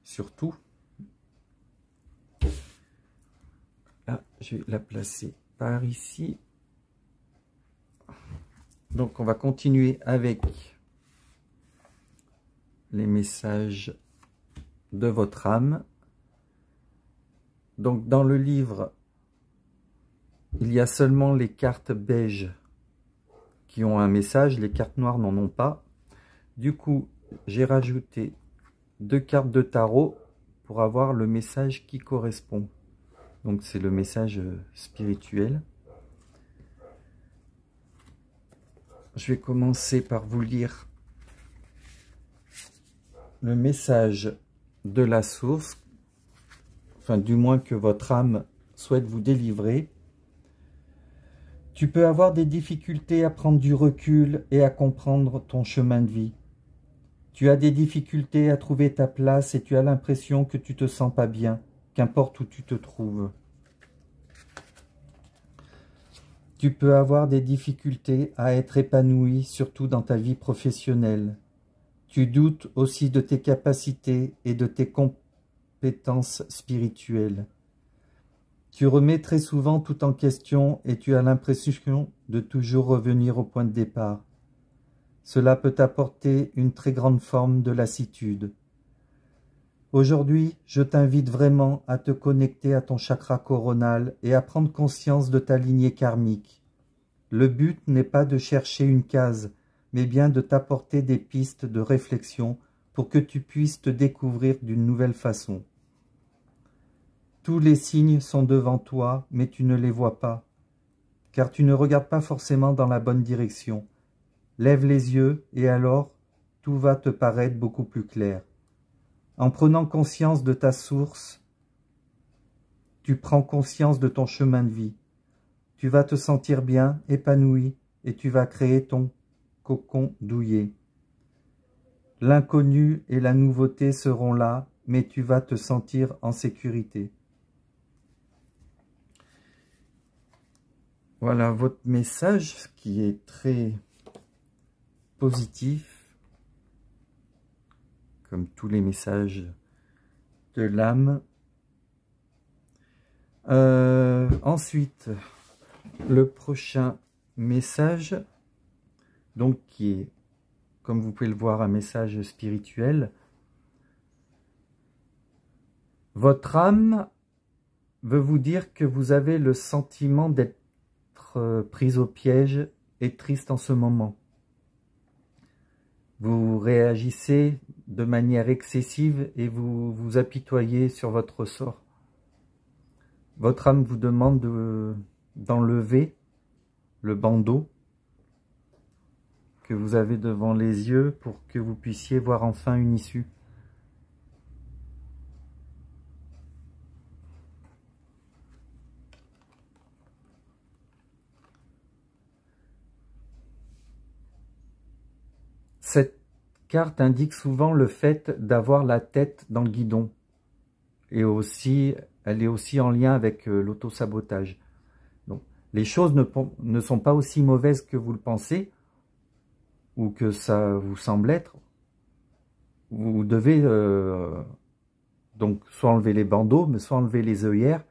surtout. Là, je vais la placer par ici. Donc on va continuer avec les messages de votre âme. Donc dans le livre, il y a seulement les cartes beiges qui ont un message, les cartes noires n'en ont pas. Du coup, j'ai rajouté 2 cartes de tarot pour avoir le message qui correspond. Donc c'est le message spirituel. Je vais commencer par vous lire le message de la source, enfin du moins que votre âme souhaite vous délivrer. Tu peux avoir des difficultés à prendre du recul et à comprendre ton chemin de vie. Tu as des difficultés à trouver ta place et tu as l'impression que tu te sens pas bien, qu'importe où tu te trouves. Tu peux avoir des difficultés à être épanoui, surtout dans ta vie professionnelle. Tu doutes aussi de tes capacités et de tes compétences spirituelles. Tu remets très souvent tout en question et tu as l'impression de toujours revenir au point de départ. Cela peut apporter une très grande forme de lassitude. Aujourd'hui, je t'invite vraiment à te connecter à ton chakra coronal et à prendre conscience de ta lignée karmique. Le but n'est pas de chercher une case, mais bien de t'apporter des pistes de réflexion pour que tu puisses te découvrir d'une nouvelle façon. Tous les signes sont devant toi, mais tu ne les vois pas, car tu ne regardes pas forcément dans la bonne direction. Lève les yeux et alors, tout va te paraître beaucoup plus clair. En prenant conscience de ta source, tu prends conscience de ton chemin de vie. Tu vas te sentir bien, épanoui, et tu vas créer ton cocon douillet. L'inconnu et la nouveauté seront là, mais tu vas te sentir en sécurité. Voilà votre message qui est très positif, comme tous les messages de l'âme. Ensuite, le prochain message, donc qui est, comme vous pouvez le voir, un message spirituel. Votre âme veut vous dire que vous avez le sentiment d'être prise au piège et triste en ce moment. Vous réagissez de manière excessive et vous vous apitoyez sur votre sort. Votre âme vous demande d'enlever le bandeau que vous avez devant les yeux pour que vous puissiez voir enfin une issue. carte indique souvent le fait d'avoir la tête dans le guidon. Et aussi, elle est aussi en lien avec l'autosabotage. Donc, les choses ne sont pas aussi mauvaises que vous le pensez, ou que ça vous semble être. Vous devez donc soit enlever les bandeaux, mais soit enlever les œillères.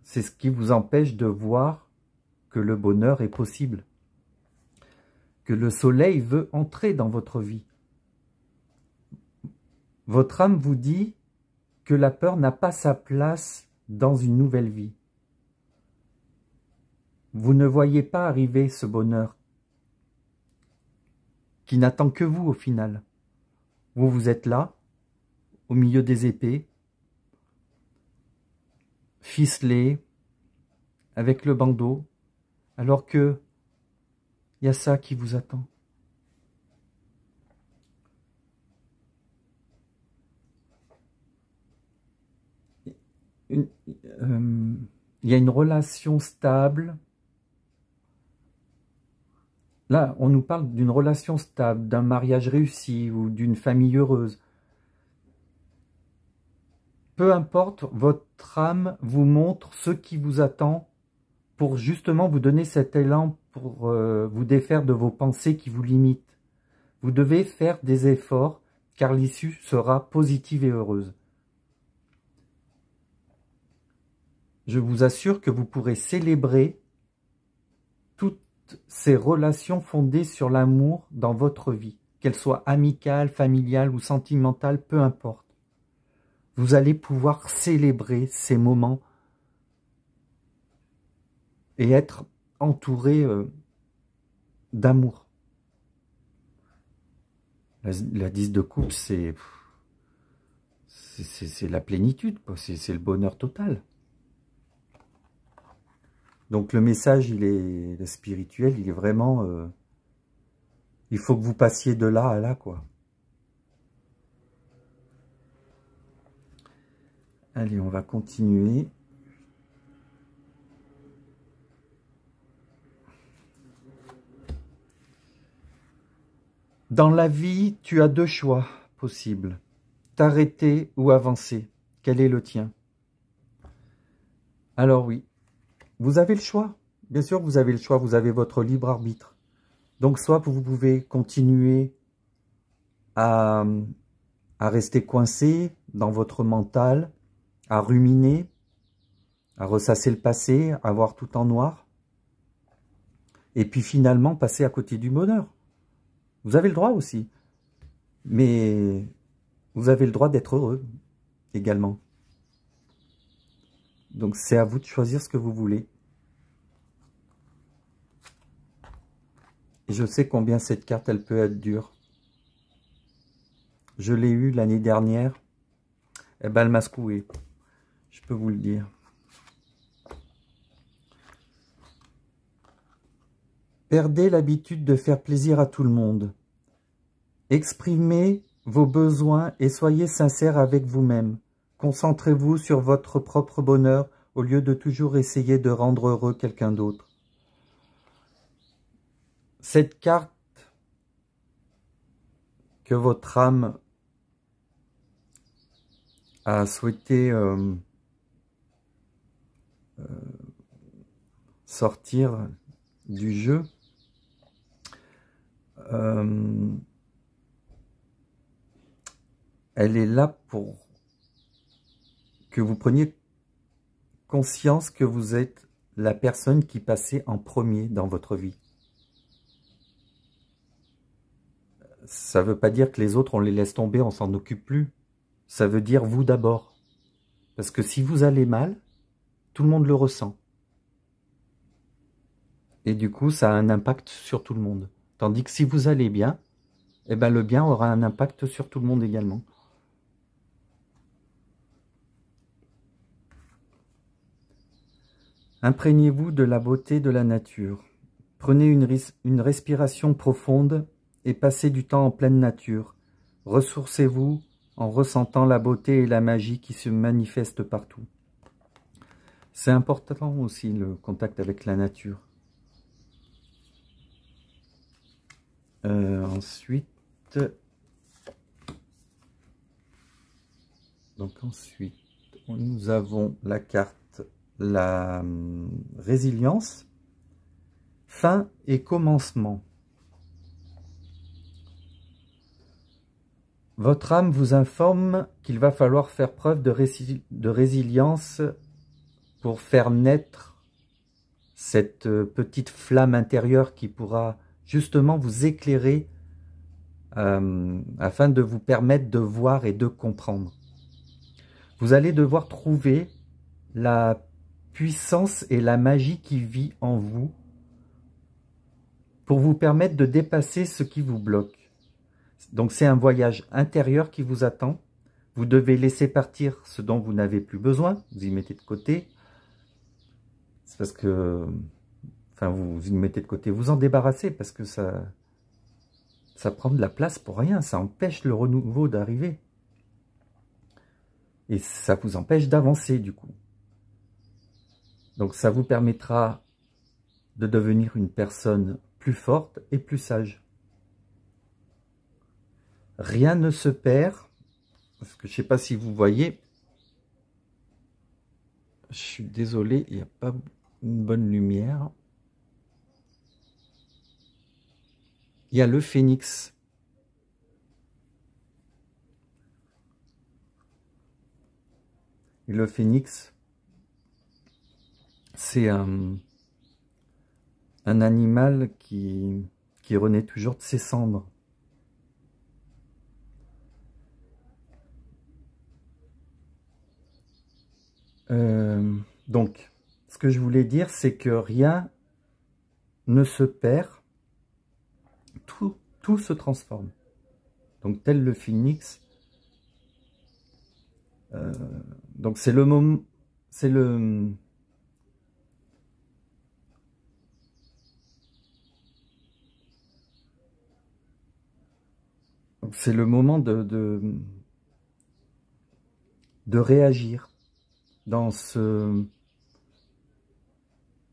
C'est ce qui vous empêche de voir que le bonheur est possible. Que le soleil veut entrer dans votre vie. Votre âme vous dit que la peur n'a pas sa place dans une nouvelle vie. Vous ne voyez pas arriver ce bonheur qui n'attend que vous au final. Vous êtes là, au milieu des épées, ficelé, avec le bandeau, alors que il y a ça qui vous attend. Il y a une relation stable. Là, on nous parle d'une relation stable, d'un mariage réussi ou d'une famille heureuse. Peu importe, votre âme vous montre ce qui vous attend pour justement vous donner cet élan pour vous défaire de vos pensées qui vous limitent. Vous devez faire des efforts car l'issue sera positive et heureuse. Je vous assure que vous pourrez célébrer toutes ces relations fondées sur l'amour dans votre vie, qu'elles soient amicales, familiales ou sentimentales, peu importe. Vous allez pouvoir célébrer ces moments et être entouré d'amour. La 10 de coupe, c'est la plénitude, c'est le bonheur total. Donc le message, il est spirituel, il est vraiment... il faut que vous passiez de là à là, quoi. Allez, on va continuer. Dans la vie, tu as deux choix possibles. T'arrêter ou avancer. Quel est le tien? Alors oui, vous avez le choix. Bien sûr, vous avez le choix. Vous avez votre libre arbitre. Donc, soit vous pouvez continuer à rester coincé dans votre mental, à ruminer, à ressasser le passé, à voir tout en noir, et puis finalement passer à côté du bonheur. Vous avez le droit aussi, mais vous avez le droit d'être heureux également. Donc c'est à vous de choisir ce que vous voulez. Et je sais combien cette carte, elle peut être dure. Je l'ai eue l'année dernière, eh ben, elle m'a secoué, je peux vous le dire. Perdez l'habitude de faire plaisir à tout le monde. Exprimez vos besoins et soyez sincère avec vous-même. Concentrez-vous sur votre propre bonheur au lieu de toujours essayer de rendre heureux quelqu'un d'autre. Cette carte que votre âme a souhaité sortir du jeu, elle est là pour que vous preniez conscience que vous êtes la personne qui passait en premier dans votre vie. Ça ne veut pas dire que les autres, on les laisse tomber, on s'en occupe plus. Ça veut dire vous d'abord. Parce que si vous allez mal, tout le monde le ressent. Et du coup, ça a un impact sur tout le monde. Tandis que si vous allez bien, eh ben le bien aura un impact sur tout le monde également. Imprégnez-vous de la beauté de la nature. Prenez une respiration profonde et passez du temps en pleine nature. Ressourcez-vous en ressentant la beauté et la magie qui se manifestent partout. C'est important aussi le contact avec la nature. Ensuite, nous avons la carte, la résilience, fin et commencement. Votre âme vous informe qu'il va falloir faire preuve de résilience pour faire naître cette petite flamme intérieure qui pourra justement vous éclairer afin de vous permettre de voir et de comprendre. Vous allez devoir trouver la puissance et la magie qui vit en vous pour vous permettre de dépasser ce qui vous bloque. Donc c'est un voyage intérieur qui vous attend. Vous devez laisser partir ce dont vous n'avez plus besoin. Vous y mettez de côté. C'est parce que... Enfin, vous y mettez de côté. Vous en débarrassez parce que ça prend de la place pour rien. Ça empêche le renouveau d'arriver. Et ça vous empêche d'avancer du coup. Donc ça vous permettra de devenir une personne plus forte et plus sage. Rien ne se perd, parce que je ne sais pas si vous voyez, je suis désolé, il n'y a pas une bonne lumière. Il y a le phénix. Et le phénix, c'est un animal qui renaît toujours de ses cendres. Donc, ce que je voulais dire, c'est que rien ne se perd, tout se transforme. Donc, tel le phénix, donc c'est le moment, c'est le moment de réagir dans ce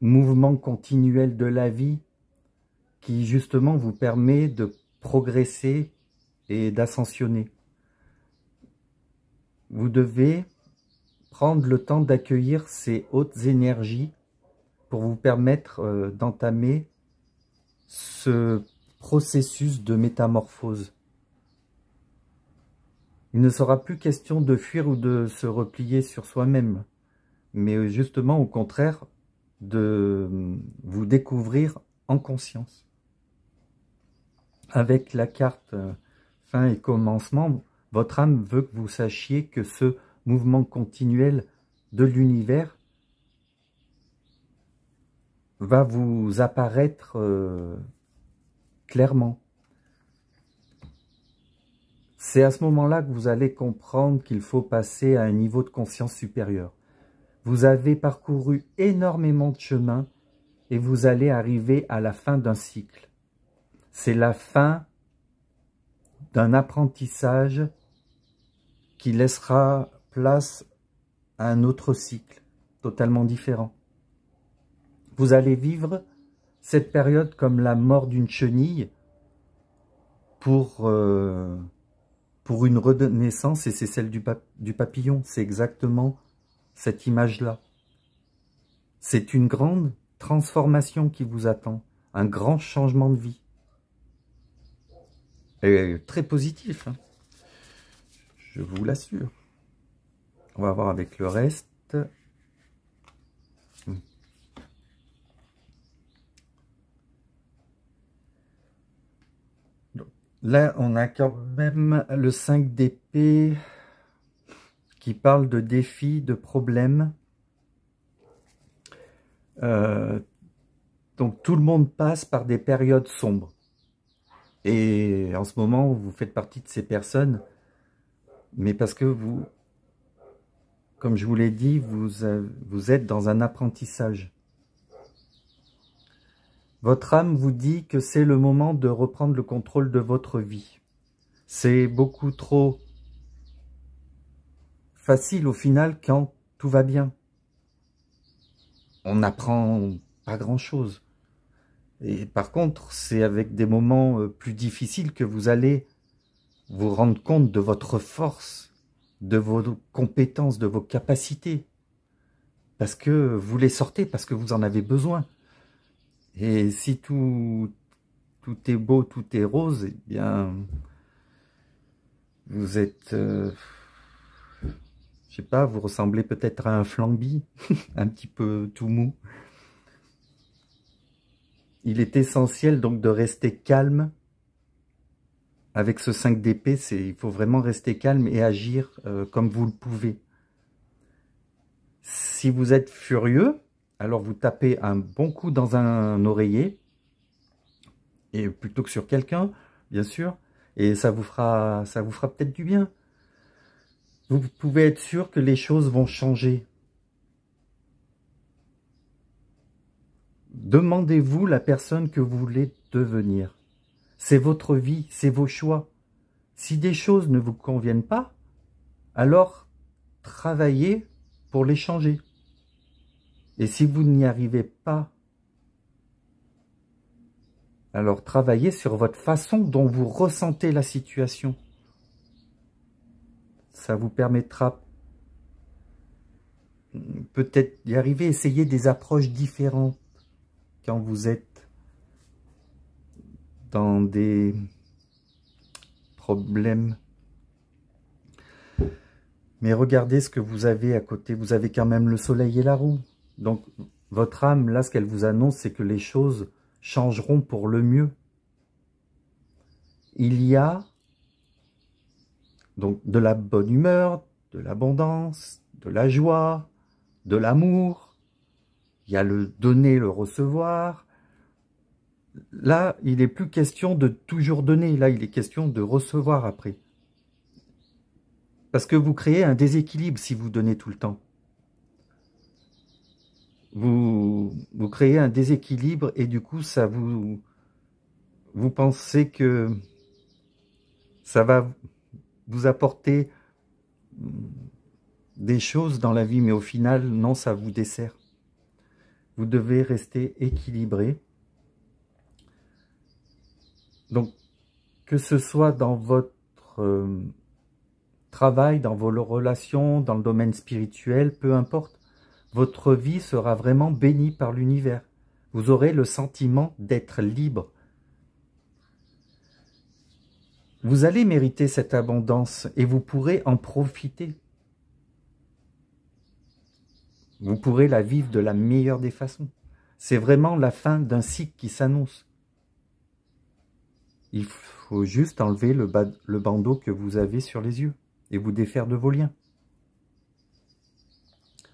mouvement continuel de la vie qui justement vous permet de progresser et d'ascensionner. Vous devez prendre le temps d'accueillir ces hautes énergies pour vous permettre d'entamer ce processus de métamorphose. Il ne sera plus question de fuir ou de se replier sur soi-même, mais justement au contraire de vous découvrir en conscience. Avec la carte fin et commencement, votre âme veut que vous sachiez que ce mouvement continuel de l'univers va vous apparaître clairement. C'est à ce moment-là que vous allez comprendre qu'il faut passer à un niveau de conscience supérieur. Vous avez parcouru énormément de chemin et vous allez arriver à la fin d'un cycle. C'est la fin d'un apprentissage qui laissera place à un autre cycle totalement différent. Vous allez vivre cette période comme la mort d'une chenille pour une renaissance, et c'est celle du papillon. C'est exactement cette image-là. C'est une grande transformation qui vous attend, un grand changement de vie. Et très positif, hein, je vous l'assure. On va voir avec le reste. Là, on a quand même le 5 d'épée qui parle de défis, de problèmes. Donc, tout le monde passe par des périodes sombres. Et en ce moment, vous faites partie de ces personnes. Mais parce que vous, comme je vous l'ai dit, vous êtes dans un apprentissage. Votre âme vous dit que c'est le moment de reprendre le contrôle de votre vie. C'est beaucoup trop facile au final quand tout va bien. On n'apprend pas grand-chose. Et par contre, c'est avec des moments plus difficiles que vous allez vous rendre compte de votre force, de vos compétences, de vos capacités. Parce que vous les sortez, parce que vous en avez besoin. Et si tout est beau, tout est rose, eh bien, vous êtes, je sais pas, vous ressemblez peut-être à un flamby, un petit peu tout mou. Il est essentiel donc de rester calme. Avec ce 5 d'épée, il faut vraiment rester calme et agir comme vous le pouvez. Si vous êtes furieux, alors vous tapez un bon coup dans un oreiller, et plutôt que sur quelqu'un, bien sûr, et ça vous fera peut-être du bien. Vous pouvez être sûr que les choses vont changer. Demandez-vous la personne que vous voulez devenir. C'est votre vie, c'est vos choix. Si des choses ne vous conviennent pas, alors travaillez pour les changer. Et si vous n'y arrivez pas, alors travaillez sur votre façon dont vous ressentez la situation. Ça vous permettra peut-être d'y arriver. Essayez des approches différentes quand vous êtes dans des problèmes. Mais regardez ce que vous avez à côté. Vous avez quand même le soleil et la roue. Donc, votre âme, là, ce qu'elle vous annonce, c'est que les choses changeront pour le mieux. Il y a donc de la bonne humeur, de l'abondance, de la joie, de l'amour. Il y a le donner, le recevoir. Là, il n'est plus question de toujours donner. Là, il est question de recevoir après. Parce que vous créez un déséquilibre si vous donnez tout le temps. Vous créez un déséquilibre et du coup, ça vous pensez que ça va vous apporter des choses dans la vie, mais au final, non, ça vous dessert. Vous devez rester équilibré. Donc, que ce soit dans votre travail, dans vos relations, dans le domaine spirituel, peu importe, votre vie sera vraiment bénie par l'univers. Vous aurez le sentiment d'être libre. Vous allez mériter cette abondance et vous pourrez en profiter. Vous pourrez la vivre de la meilleure des façons. C'est vraiment la fin d'un cycle qui s'annonce. Il faut juste enlever le bandeau que vous avez sur les yeux et vous défaire de vos liens.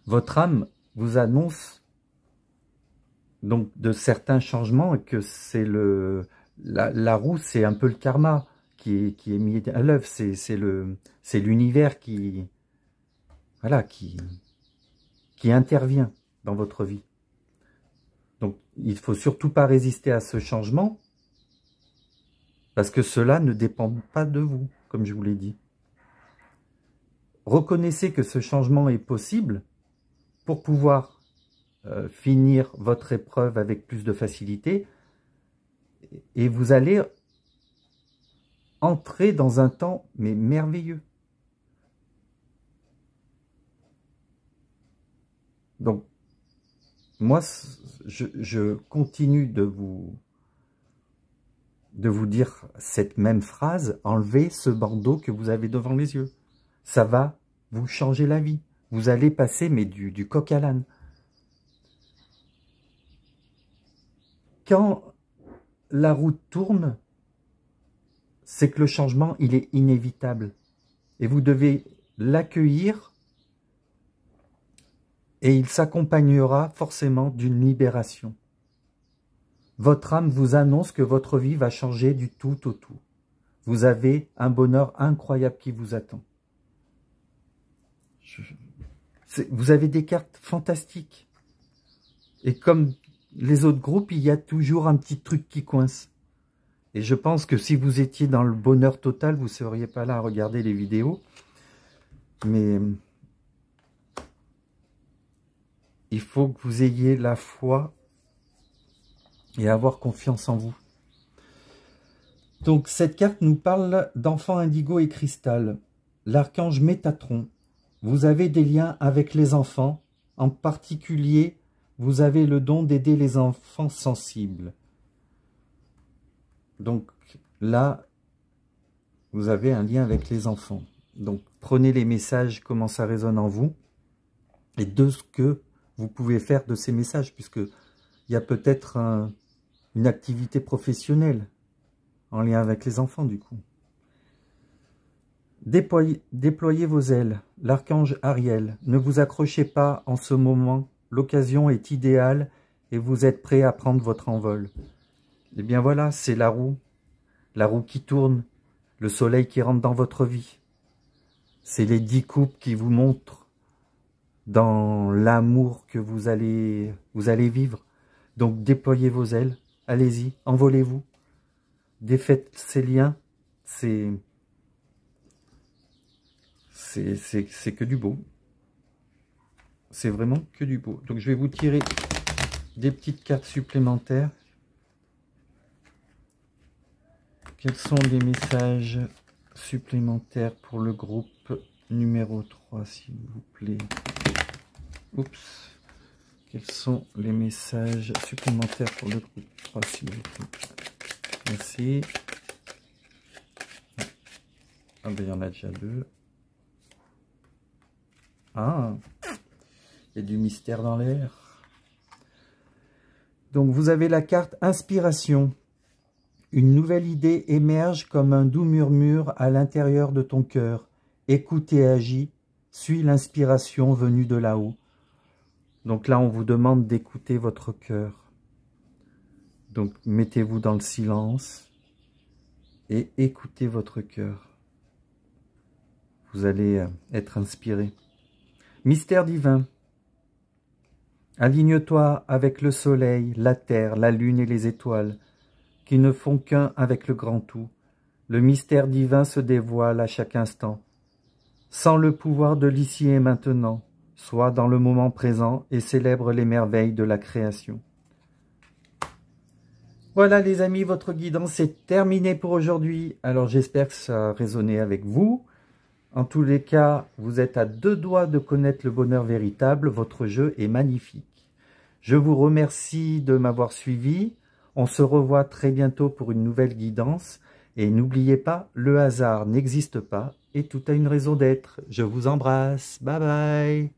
Votre âme vous annonce donc de certains changements et que c'est la roue, c'est un peu le karma qui est mis à l'œuvre. C'est l'univers qui intervient dans votre vie. Donc, il ne faut surtout pas résister à ce changement parce que cela ne dépend pas de vous, comme je vous l'ai dit. Reconnaissez que ce changement est possible pour pouvoir finir votre épreuve avec plus de facilité et vous allez entrer dans un temps mais merveilleux. Donc, moi, je continue de vous dire cette même phrase, enlevez ce bandeau que vous avez devant les yeux. Ça va vous changer la vie. Vous allez passer mais du coq à l'âne. Quand la roue tourne, c'est que le changement, il est inévitable. Et vous devez l'accueillir et il s'accompagnera forcément d'une libération. Votre âme vous annonce que votre vie va changer du tout au tout. Vous avez un bonheur incroyable qui vous attend. Vous avez des cartes fantastiques. Et comme les autres groupes, il y a toujours un petit truc qui coince. Et je pense que si vous étiez dans le bonheur total, vous ne seriez pas là à regarder les vidéos. Mais il faut que vous ayez la foi et avoir confiance en vous. Donc cette carte nous parle d'enfant indigo et cristal. L'archange Métatron. Vous avez des liens avec les enfants. En particulier, vous avez le don d'aider les enfants sensibles. Donc là, vous avez un lien avec les enfants. Donc prenez les messages, comment ça résonne en vous, et de ce que vous pouvez faire de ces messages, puisque il y a peut-être une activité professionnelle en lien avec les enfants du coup. Déployez vos ailes, l'archange Ariel. Ne vous accrochez pas en ce moment, l'occasion est idéale et vous êtes prêt à prendre votre envol. Eh bien voilà, c'est la roue qui tourne, le soleil qui rentre dans votre vie. C'est les 10 coupes qui vous montrent dans l'amour que vous allez vivre. Donc déployez vos ailes, allez-y, envolez-vous. Défaites ces liens, c'est que du beau. C'est vraiment que du beau. Donc je vais vous tirer des petites cartes supplémentaires. Quels sont les messages supplémentaires pour le groupe numéro 3, s'il vous plaît? Oups. Quels sont les messages supplémentaires pour le groupe 3, s'il vous plaît? Merci. Ah ben il y en a déjà 2. Ah, il y a du mystère dans l'air. Donc vous avez la carte Inspiration. Une nouvelle idée émerge comme un doux murmure à l'intérieur de ton cœur. Écoute et agis, suis l'inspiration venue de là-haut. Donc là, on vous demande d'écouter votre cœur. Donc mettez-vous dans le silence et écoutez votre cœur. Vous allez être inspiré. Mystère divin. Aligne-toi avec le soleil, la terre, la lune et les étoiles, qui ne font qu'un avec le grand tout. Le mystère divin se dévoile à chaque instant. Sans le pouvoir de l'ici et maintenant, sois dans le moment présent et célèbre les merveilles de la création. Voilà les amis, votre guidance est terminée pour aujourd'hui. Alors j'espère que ça a résonné avec vous. En tous les cas, vous êtes à 2 doigts de connaître le bonheur véritable. Votre jeu est magnifique. Je vous remercie de m'avoir suivi. On se revoit très bientôt pour une nouvelle guidance. Et n'oubliez pas, le hasard n'existe pas et tout a une raison d'être. Je vous embrasse. Bye bye.